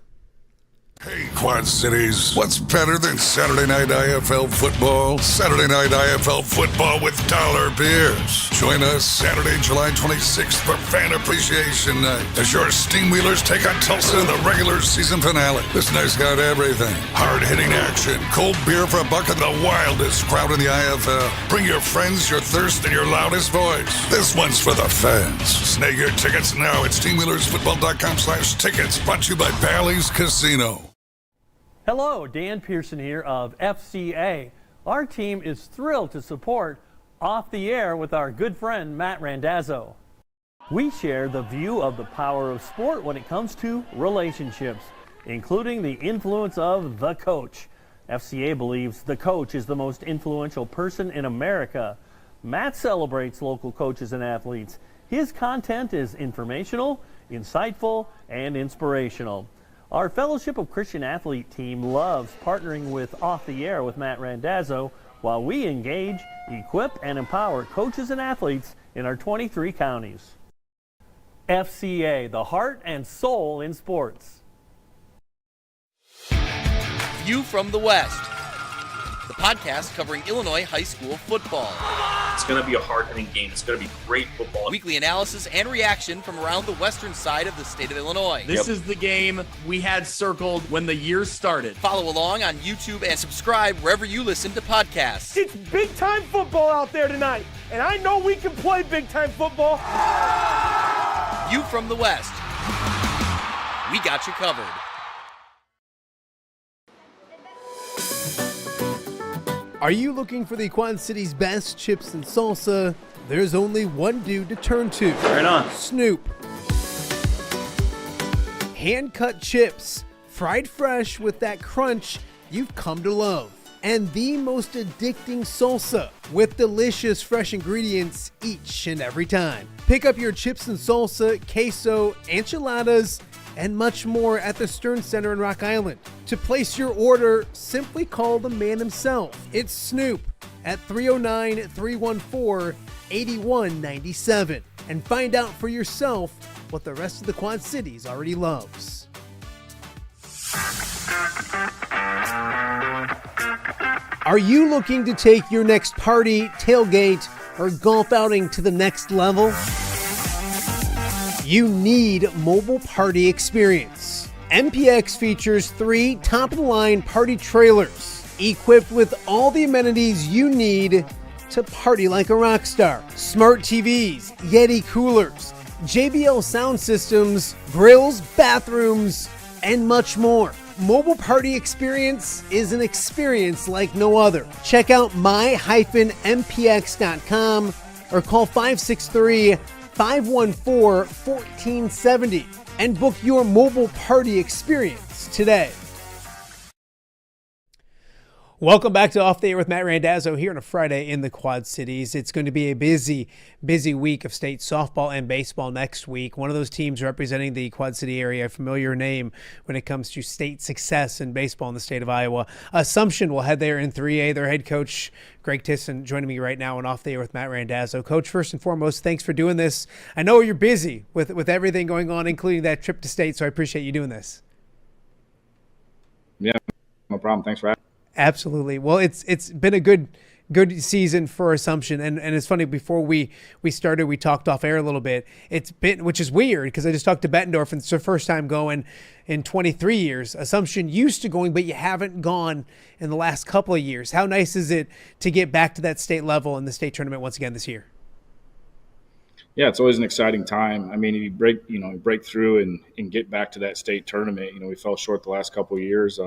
H: Hey, Quad Cities, what's better than Saturday Night IFL football? Saturday Night IFL football with dollar beers. Join us Saturday, July 26th for Fan Appreciation Night as your Steamwheelers take on Tulsa in the regular season finale. This night's got everything. Hard-hitting action, cold beer for $1, and the wildest crowd in the IFL. Bring your friends, your thirst, and your loudest voice. This one's for the fans. Snag your tickets now at steamwheelersfootball.com/tickets. Brought to you by Bally's Casino.
I: Hello, Dan Pearson here of FCA. Our team is thrilled to support Off the Air with our good friend Matt Randazzo. We share the view of the power of sport when it comes to relationships, including the influence of the coach. FCA believes the coach is the most influential person in America. Matt celebrates local coaches and athletes. His content is informational, insightful, and inspirational. Our Fellowship of Christian Athlete team loves partnering with Off the Air with Matt Randazzo while we engage, equip, and empower coaches and athletes in our 23 counties. FCA, the heart and soul in sports.
J: View from the West, the podcast covering Illinois high school football.
K: It's going to be a hard-hitting game. It's going to be great football.
J: Weekly analysis and reaction from around the western side of the state of Illinois.
L: This is the game we had circled when the year started.
J: Follow along on YouTube and subscribe wherever you listen to podcasts.
M: It's big-time football out there tonight, and I know we can play big-time football.
J: View from the West. We got you covered.
B: Are you looking for the Quad City's best chips and salsa? There's only one dude to turn to.
K: Right on.
B: Snoop. Hand-cut chips, fried fresh with that crunch you've come to love. And the most addicting salsa with delicious fresh ingredients each and every time. Pick up your chips and salsa, queso, enchiladas, and much more at the Stern Center in Rock Island. To place your order, simply call the man himself. It's Snoop at 309-314-8197 and find out for yourself what the rest of the Quad Cities already loves. Are you looking to take your next party, tailgate, or golf outing to the next level? You need Mobile Party Experience. MPX features 3 top-of-the-line party trailers equipped with all the amenities you need to party like a rock star. Smart TVs, Yeti coolers, JBL sound systems, grills, bathrooms, and much more. Mobile Party Experience is an experience like no other. Check out my-mpx.com or call 563-514-1470 and book your Mobile Party Experience today. Welcome back to Off the Air with Matt Randazzo here on a Friday in the Quad Cities. It's going to be a busy week of state softball and baseball next week. One of those teams representing the Quad City area, a familiar name when it comes to state success in baseball in the state of Iowa. Assumption will head there in 3A. Their head coach, Greg Thissen, joining me right now on Off the Air with Matt Randazzo. Coach, first and foremost, thanks for doing this. I know you're busy with everything going on, including that trip to state, so I appreciate you doing this.
N: Yeah, no problem. Thanks for having me.
B: Absolutely. Well, it's been a good season for Assumption, and it's funny, before we started, we talked off air a little bit. It's been, which is weird because I just talked to Bettendorf, and it's their first time going in 23 years. Assumption used to going, but you haven't gone in the last couple of years. How nice is it to get back to that state level in the state tournament once again this year?
N: Yeah, it's always an exciting time. I mean, you break through and get back to that state tournament. We fell short the last couple of years.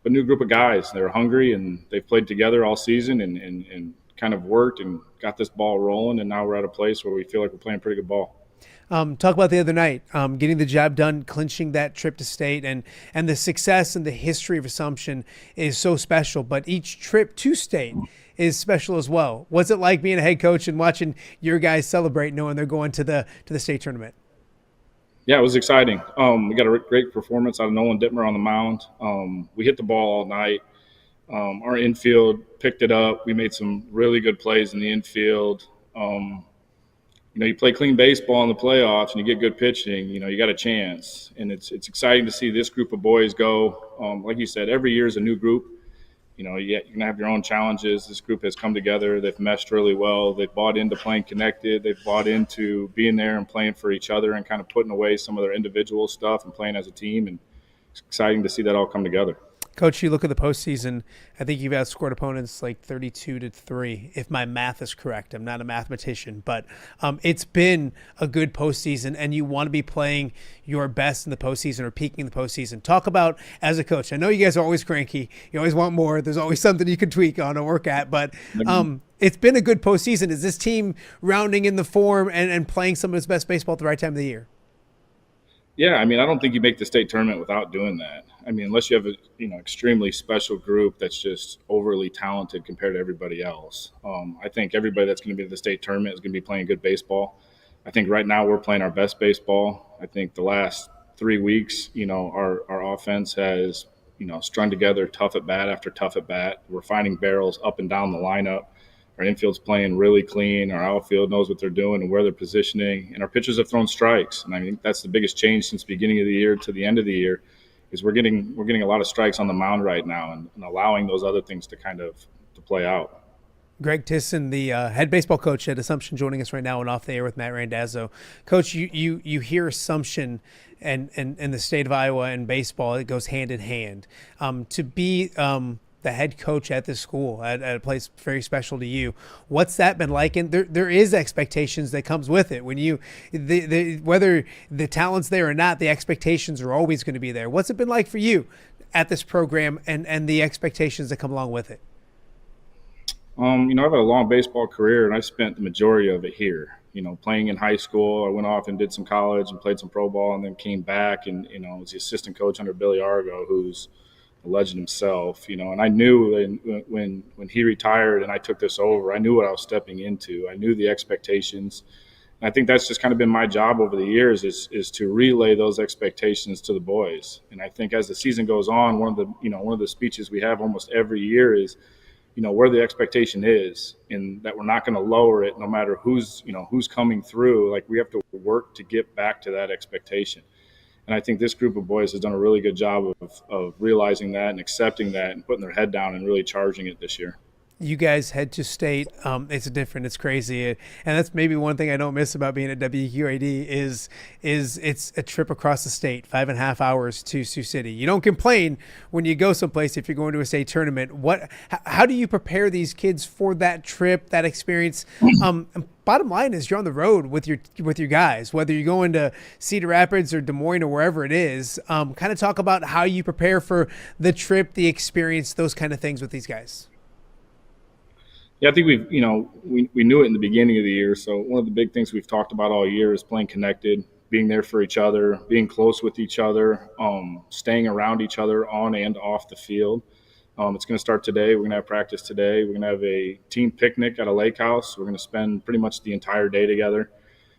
N: A new group of guys. They're hungry and they've played together all season and kind of worked and got this ball rolling. And now we're at a place where we feel like we're playing pretty good ball.
B: Talk about the other night, getting the job done, clinching that trip to state, and the success and the history of Assumption is so special. But each trip to state is special as well. What's it like being a head coach and watching your guys celebrate, knowing they're going to the state tournament?
N: Yeah, it was exciting. We got a great performance out of Nolan Dittmer on the mound. We hit the ball all night. Our infield picked it up. We made some really good plays in the infield. You play clean baseball in the playoffs and you get good pitching, you got a chance. And it's exciting to see this group of boys go. Like you said, every year is a new group. You're going to have your own challenges. This group has come together. They've meshed really well. They've bought into playing connected. They've bought into being there and playing for each other and kind of putting away some of their individual stuff and playing as a team. And it's exciting to see that all come together.
B: Coach, you look at the postseason, I think you've outscored opponents like 32-3, if my math is correct. I'm not a mathematician, but it's been a good postseason, and you want to be playing your best in the postseason or peaking in the postseason. Talk about, as a coach, I know you guys are always cranky. You always want more. There's always something you can tweak on or work at, but it's been a good postseason. Is this team rounding in the form and playing some of its best baseball at the right time of the year?
N: Yeah, I mean, I don't think you make the state tournament without doing that. I mean, unless you have a extremely special group that's just overly talented compared to everybody else. I think everybody that's going to be at the state tournament is going to be playing good baseball. I think right now we're playing our best baseball. I think the last 3 weeks, our offense has, strung together tough at bat after tough at bat. We're finding barrels up and down the lineup. Our infield's playing really clean. Our outfield knows what they're doing and where they're positioning. And our pitchers have thrown strikes. And I think that's the biggest change since the beginning of the year to the end of the year is we're getting a lot of strikes on the mound right now and allowing those other things to play out.
B: Greg Thissen, the head baseball coach at Assumption, joining us right now and off the air with Matt Randazzo. Coach, you hear Assumption and the state of Iowa and baseball, it goes hand in hand. To be the head coach at this school, at a place very special to you, what's that been like? And there is expectations that comes with it. When you, whether the talent's there or not, the expectations are always going to be there. What's it been like for you at this program and the expectations that come along with it?
N: I've had a long baseball career, and I spent the majority of it here. Playing in high school, I went off and did some college and played some pro ball, and then came back and was the assistant coach under Billy Argo, who's a legend himself. And I knew when he retired and I took this over, I knew what I was stepping into. I knew the expectations. And I think that's just kind of been my job over the years is to relay those expectations to the boys. And I think as the season goes on, one of the speeches we have almost every year is, where the expectation is, and that we're not going to lower it no matter who's coming through. Like, we have to work to get back to that expectation. And I think this group of boys has done a really good job of realizing that and accepting that and putting their head down and really charging it this year.
B: You guys head to state. It's crazy. And that's maybe one thing I don't miss about being at WQAD is it's a trip across the state, 5.5 hours to Sioux City. You don't complain when you go someplace if you're going to a state tournament. How do you prepare these kids for that trip, that experience? Bottom line is you're on the road with your guys, whether you're going to Cedar Rapids or Des Moines or wherever it is. Kind of talk about how you prepare for the trip, the experience, those kind of things with these guys.
N: Yeah, I think we knew it in the beginning of the year. So one of the big things we've talked about all year is playing connected, being there for each other, being close with each other, staying around each other on and off the field. It's going to start today. We're going to have practice today. We're going to have a team picnic at a lake house. We're going to spend pretty much the entire day together.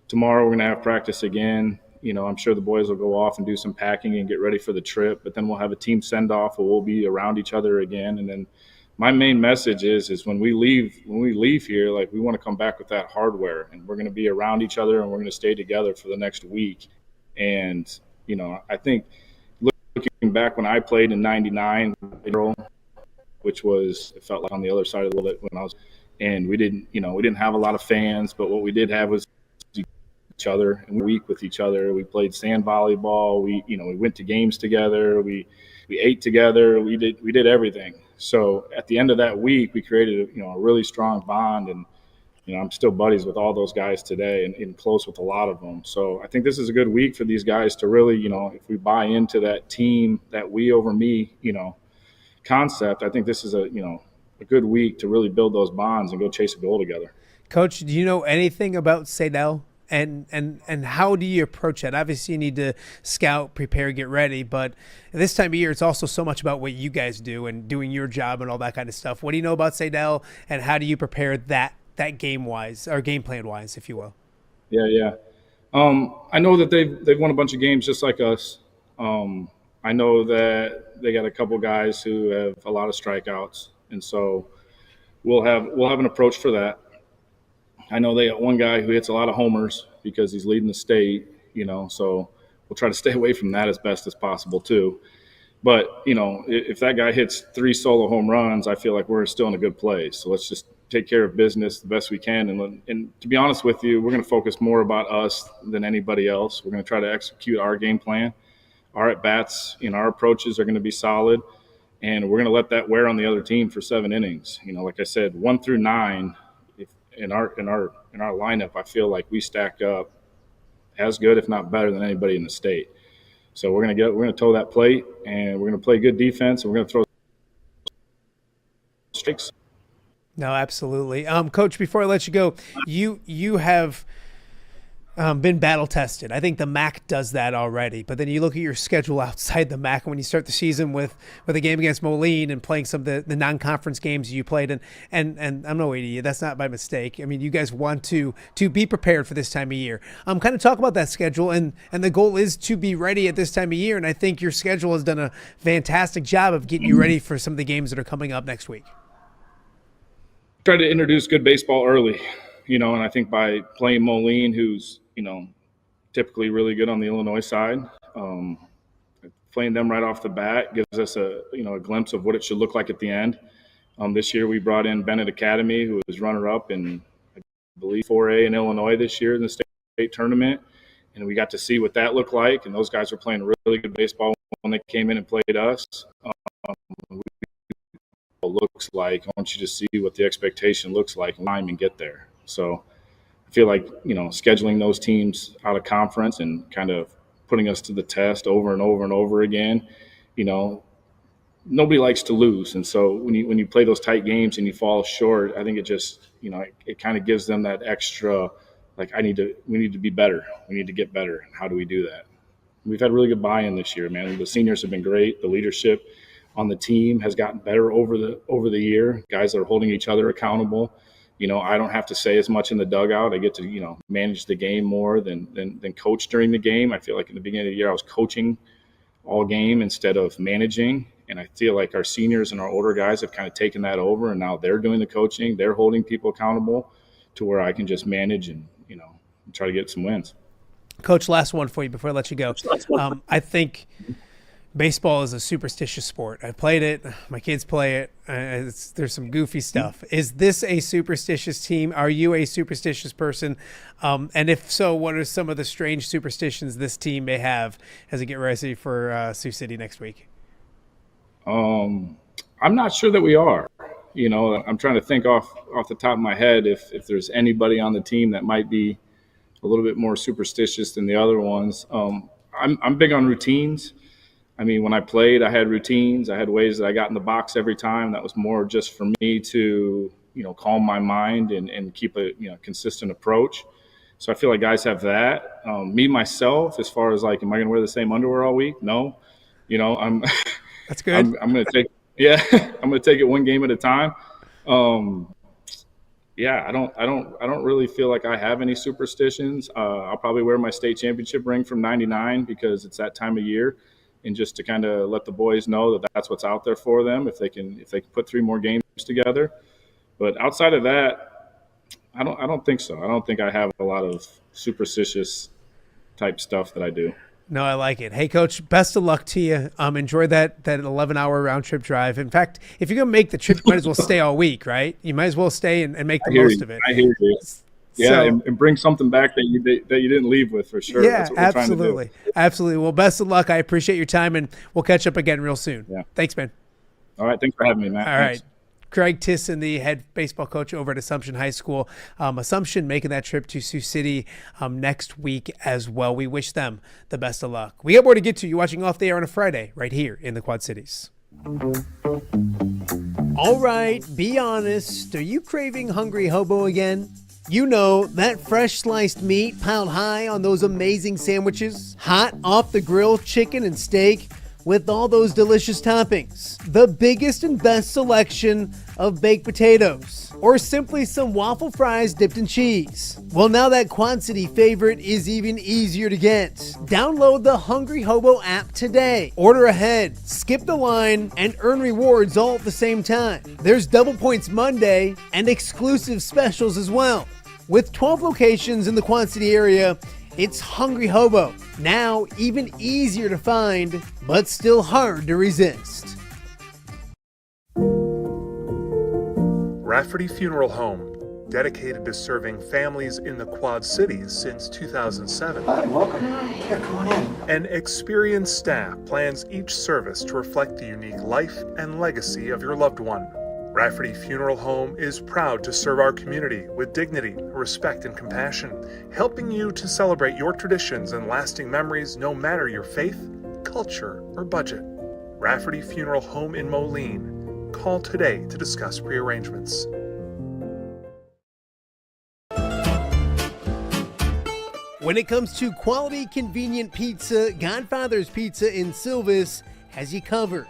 N: Tomorrow we're going to have practice again. I'm sure the boys will go off and do some packing and get ready for the trip. But then we'll have a team send-off where we'll be around each other again. And then my main message is when we leave here, like, we want to come back with that hardware, and we're going to be around each other and we're going to stay together for the next week. And, I think looking back when I played in 99, which it felt like on the other side of the world when I was, and we didn't have a lot of fans, but what we did have was each other and week with each other. We played sand volleyball. We went to games together. We ate together. We did everything. So at the end of that week, we created a really strong bond, and I'm still buddies with all those guys today and close with a lot of them. So I think this is a good week for these guys to really, if we buy into that team, that we over me, concept, I think this is a good week to really build those bonds and go chase a goal together.
B: Coach, do you know anything about Sadell? And how do you approach that? Obviously, you need to scout, prepare, get ready. But this time of year, it's also so much about what you guys do and doing your job and all that kind of stuff. What do you know about Sadell, and how do you prepare that game-wise, or game plan-wise, if you will?
N: Yeah. I know that they've won a bunch of games just like us. I know that they got a couple guys who have a lot of strikeouts, and so we'll have an approach for that. I know they got one guy who hits a lot of homers because he's leading the state, so we'll try to stay away from that as best as possible too. But, if that guy hits 3 solo home runs, I feel like we're still in a good place. So let's just take care of business the best we can. And to be honest with you, we're going to focus more about us than anybody else. We're going to try to execute our game plan. Our at-bats, our approaches are going to be solid. and we're going to let that wear on the other team for 7 innings. Like I said, 1 through 9, in our lineup, I feel like we stack up as good, if not better, than anybody in the state. So we're going to toe that plate, and we're going to play good defense, and we're going to throw strikes.
B: No, absolutely. Coach, before I let you go, you have been battle tested. I think the MAC does that already, but then you look at your schedule outside the MAC when you start the season with a game against Moline and playing some of the non-conference games you played, and I'm no OTA, that's not by mistake. I mean, you guys want to be prepared for this time of year. Kind of talk about that schedule, and the goal is to be ready at this time of year, and I think your schedule has done a fantastic job of getting you ready for some of the games that are coming up next week.
N: Try to introduce good baseball early, and I think by playing Moline, who's typically really good on the Illinois side, playing them right off the bat gives us a glimpse of what it should look like at the end. This year we brought in Bennett Academy, who was runner-up in, I believe, 4A in Illinois this year in the state tournament, and we got to see what that looked like. And those guys were playing really good baseball when they came in and played us. Looks like. I want you to see what the expectation looks like and get there. So I feel like, scheduling those teams out of conference and kind of putting us to the test over and over and over again, nobody likes to lose. And so when you play those tight games and you fall short, I think it just, it kind of gives them that extra, like, we need to be better. We need to get better. And how do we do that? We've had really good buy-in this year, man. The seniors have been great. The leadership on the team has gotten better over the year. Guys are holding each other accountable. I don't have to say as much in the dugout. I get to, manage the game more than coach during the game. I feel like in the beginning of the year I was coaching all game instead of managing. And I feel like our seniors and our older guys have kind of taken that over, and now they're doing the coaching. They're holding people accountable to where I can just manage and, try to get some wins.
B: Coach, last one for you before I let you go. I think baseball is a superstitious sport. I played it. My kids play it. There's some goofy stuff. Is this a superstitious team? Are you a superstitious person? And if so, what are some of the strange superstitions this team may have as they get ready for Sioux City next week?
N: I'm not sure that we are. I'm trying to think off the top of my head if there's anybody on the team that might be a little bit more superstitious than the other ones. I'm big on routines. I mean, when I played, I had routines. I had ways that I got in the box every time. That was more just for me to, calm my mind and keep a, consistent approach. So I feel like guys have that. Me, myself, as far as like, am I going to wear the same underwear all week? No. I'm
B: That's good.
N: I'm going to take, I'm going to take it one game at a time. I don't really feel like I have any superstitions. I'll probably wear my state championship ring from '99 because it's that time of year. And just to kind of let the boys know that that's what's out there for them if they can put 3 more games together. But outside of that, I don't think so. I don't think I have a lot of superstitious type stuff that I do.
B: No, I like it. Hey, Coach, best of luck to you. Enjoy that 11-hour round trip drive. In fact, if you're going to make the trip, you might as well stay all week, right? You might as well stay and make the most of it.
N: I hear you. Yeah, and bring something back that you didn't leave with for sure.
B: Yeah,
N: that's what we're
B: absolutely.
N: Trying to do.
B: Absolutely. Well, best of luck. I appreciate your time, and we'll catch up again real soon.
N: Yeah.
B: Thanks, man.
N: All right. Thanks for having me, Matt.
B: All right. Greg Thissen, the head baseball coach over at Assumption High School. Assumption making that trip to Sioux City next week as well. We wish them the best of luck. We got more to get to. You're watching Off the Air on a Friday right here in the Quad Cities. All right, be honest. Are you craving Hungry Hobo again? You know, that fresh sliced meat piled high on those amazing sandwiches, hot off the grill chicken and steak with all those delicious toppings, the biggest and best selection of baked potatoes, or simply some waffle fries dipped in cheese. Well, now that Quad City favorite is even easier to get. Download the Hungry Hobo app today. Order ahead, skip the line, and earn rewards all at the same time. There's Double Points Monday and exclusive specials as well. With 12 locations in the Quad City area, it's Hungry Hobo. Now even easier to find, but still hard to resist.
E: Rafferty Funeral Home. dedicated to serving families in the Quad Cities since 2007.
F: Hi, welcome. Yeah, come on in.
E: An experienced staff plans each service to reflect the unique life and legacy of your loved one. Rafferty Funeral Home is proud to serve our community with dignity, respect, and compassion, helping you to celebrate your traditions and lasting memories no matter your faith, culture, or budget. Rafferty Funeral Home in Moline. Call today to discuss prearrangements.
B: When it comes to quality, convenient pizza, Godfather's Pizza in Silvis has you covered.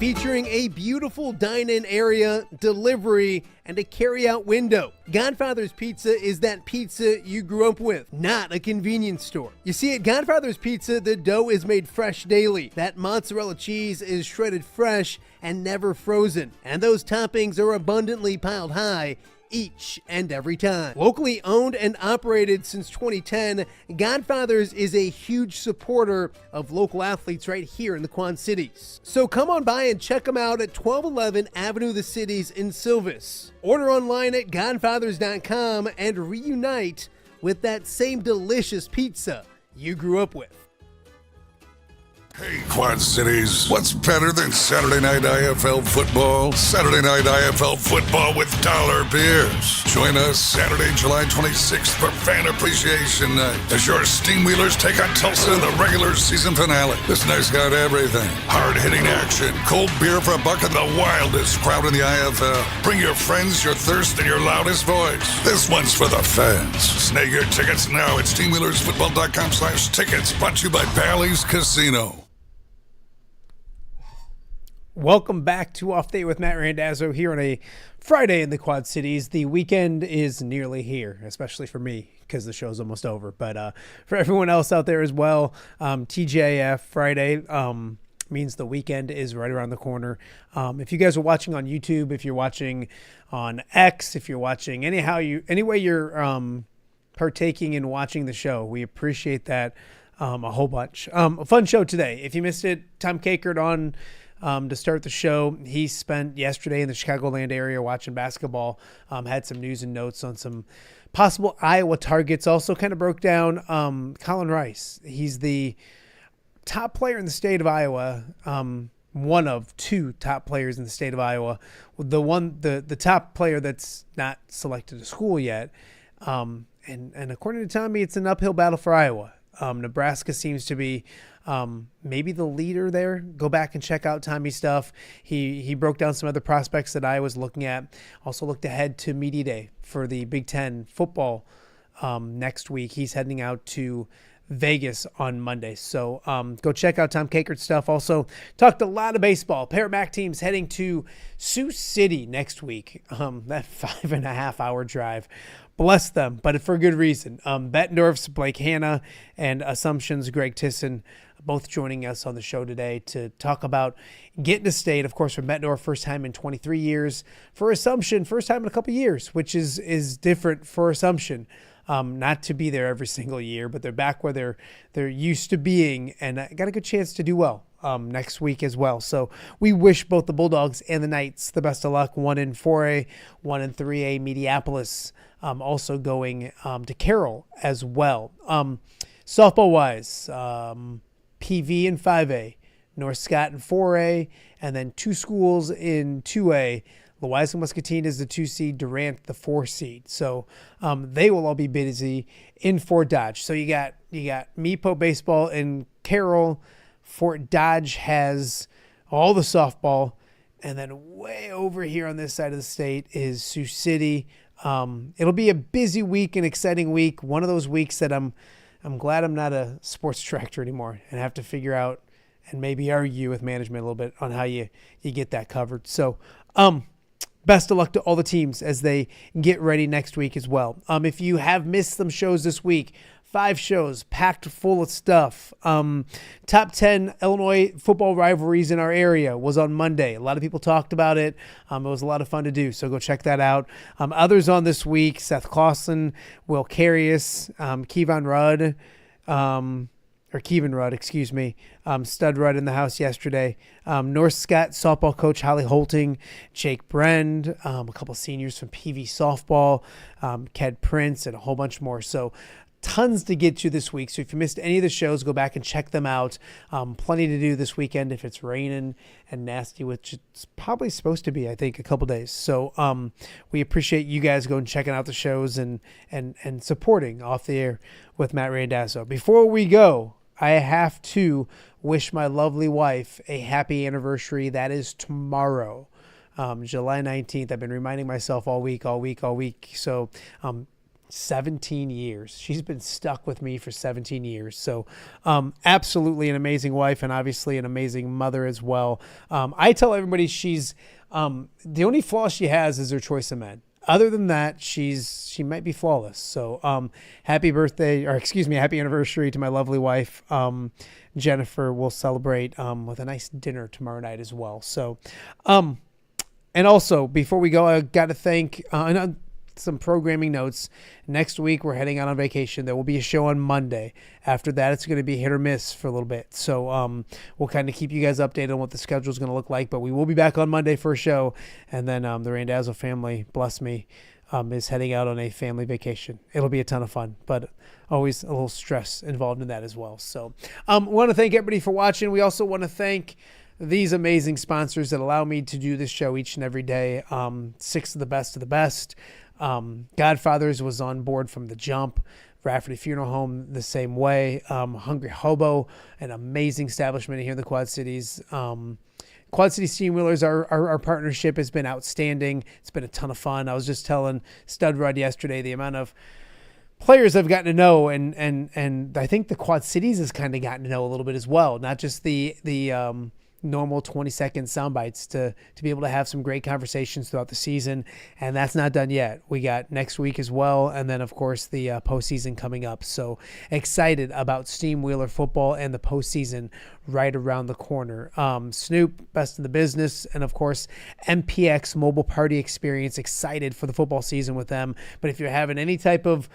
B: Featuring a beautiful dine-in area, delivery, and a carry-out window. Godfather's Pizza is that pizza you grew up with, not a convenience store. You see, at Godfather's Pizza, the dough is made fresh daily. That mozzarella cheese is shredded fresh and never frozen. And those toppings are abundantly piled high each and every time. Locally owned and operated since 2010, Godfather's is a huge supporter of local athletes right here in the Quad Cities. So come on by and check them out at 1211 Avenue of the Cities in Silvis. Order online at godfathers.com and reunite with that same delicious pizza you grew up with.
H: Hey, Quad Cities, what's better than Saturday night IFL football? Saturday night IFL football with dollar beers. Join us Saturday, July 26th for Fan Appreciation Night as your Steamwheelers take on Tulsa in the regular season finale. This night's got everything. Hard-hitting action, cold beer for a buck, and the wildest crowd in the IFL. Bring your friends, your thirst, and your loudest voice. This one's for the fans. Snag your tickets now at steamwheelersfootball.com/tickets. Brought to you by Bally's Casino.
B: Welcome back to Off Day with Matt Randazzo here on a Friday in the Quad Cities. The weekend is nearly here, especially for me because the show's almost over. But for everyone else out there as well, TGIF Friday means the weekend is right around the corner. If you guys are watching on YouTube, if you're watching on X, if you're watching any way you're partaking in watching the show, we appreciate that a whole bunch. A fun show today. If you missed it, Tom Kakert on to start the show. He spent yesterday in the Chicagoland area watching basketball, had some news and notes on some possible Iowa targets. Also kind of broke down Colin Rice. He's the top player in the state of Iowa, one of two top players in the state of Iowa. The top player that's not selected to school yet. And according to Tommy, it's an uphill battle for Iowa. Nebraska seems to be maybe the leader there. Go back and check out Tommy's stuff. He broke down some other prospects that I was looking at. Also looked ahead to Media Day for the Big Ten football next week. He's heading out to Vegas on Monday. So go check out Tom Kakert's stuff. Also talked a lot of baseball. Parramac team's heading to Sioux City next week. That 5.5-hour drive. Bless them, but for good reason. Bettendorf's Blake Hanna and Assumption's Greg Thissen both joining us on the show today to talk about getting to state. Of course, for Bettendorf, first time in 23 years. For Assumption, first time in a couple years, which is different for Assumption. Not to be there every single year, but they're back where they're used to being, and got a good chance to do well next week as well. So we wish both the Bulldogs and the Knights the best of luck. 1 in 4A, 1 in 3A, Mediapolis. Also going to Carroll as well. Softball-wise, PV in 5A, North Scott in 4A, and then 2 schools in 2A. Loiza Muscatine is the 2 seed, Durant the 4 seed. So they will all be busy in Fort Dodge. So you got Meepo baseball in Carroll. Fort Dodge has all the softball, and then way over here on this side of the state is Sioux City. It'll be a busy week, an exciting week. One of those weeks that I'm glad I'm not a sports director anymore and have to figure out and maybe argue with management a little bit on how you get that covered. So, best of luck to all the teams as they get ready next week as well. If you have missed some shows this week, 5 shows packed full of stuff. Top 10 Illinois football rivalries in our area was on Monday. A lot of people talked about it. It was a lot of fun to do, so go check that out. Others on this week, Seth Clausen, Will Carius, Kevon Rudd, or Kevin Rudd, excuse me. Stud Rudd in the house yesterday. North Scott softball coach Holly Holting, Jake Brend, a couple seniors from PV softball, Ked Prince, and a whole bunch more. So tons to get to this week. So if you missed any of the shows, go back and check them out. Plenty to do this weekend if it's raining and nasty, which it's probably supposed to be, I think, a couple days. So we appreciate you guys going and checking out the shows and supporting Off the Air with Matt Randazzo. Before we go, I have to wish my lovely wife a happy anniversary. That is tomorrow, July 19th. I've been reminding myself all week. So 17 years. She's been stuck with me for 17 years. So absolutely an amazing wife and obviously an amazing mother as well. I tell everybody she's the only flaw she has is her choice of men. Other than that, she might be flawless. So happy anniversary to my lovely wife. Jennifer will celebrate with a nice dinner tomorrow night as well. So and also before we go, I got to thank some programming notes. Next week, we're heading out on vacation. There will be a show on Monday. After that, it's going to be hit or miss for a little bit. So we'll kind of keep you guys updated on what the schedule is going to look like. But we will be back on Monday for a show. And then the Randazzo family, bless me, is heading out on a family vacation. It'll be a ton of fun, but always a little stress involved in that as well. So we want to thank everybody for watching. We also want to thank these amazing sponsors that allow me to do this show each and every day. 6 of the best. Godfathers was on board from the jump. Rafferty Funeral Home the same way. Hungry Hobo, an amazing establishment here in the Quad Cities. Quad City Steamwheelers, our partnership has been outstanding. It's been a ton of fun. I was just telling Stud Rod yesterday the amount of players I've gotten to know, and I think the Quad Cities has kind of gotten to know a little bit as well. Not just the normal 20-second sound bites to be able to have some great conversations throughout the season. And that's not done yet. We got next week as well. And then, of course, the postseason coming up. So excited about Steamwheeler football and the postseason right around the corner. Snoop, best in the business. And, of course, MPX Mobile Party Experience. Excited for the football season with them. But if you're having any type of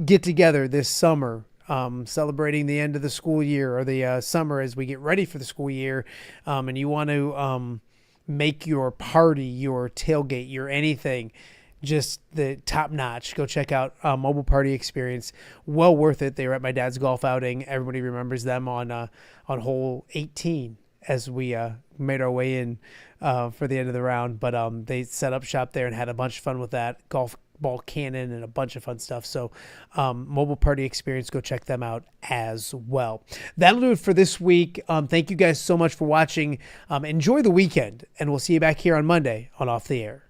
B: get-together this summer, celebrating the end of the school year or the summer as we get ready for the school year, and you want to make your party, your tailgate, your anything just the top notch, go check out Mobile Party Experience. Well worth it. They were at my dad's golf outing. Everybody remembers them on hole 18 as we made our way in for the end of the round. But they set up shop there and had a bunch of fun with that golf ball cannon and a bunch of fun stuff. So Mobile Party Experience, go check them out as well. That'll do it for this week. Thank you guys so much for watching. Enjoy the weekend, and we'll see you back here on Monday on Off the Air.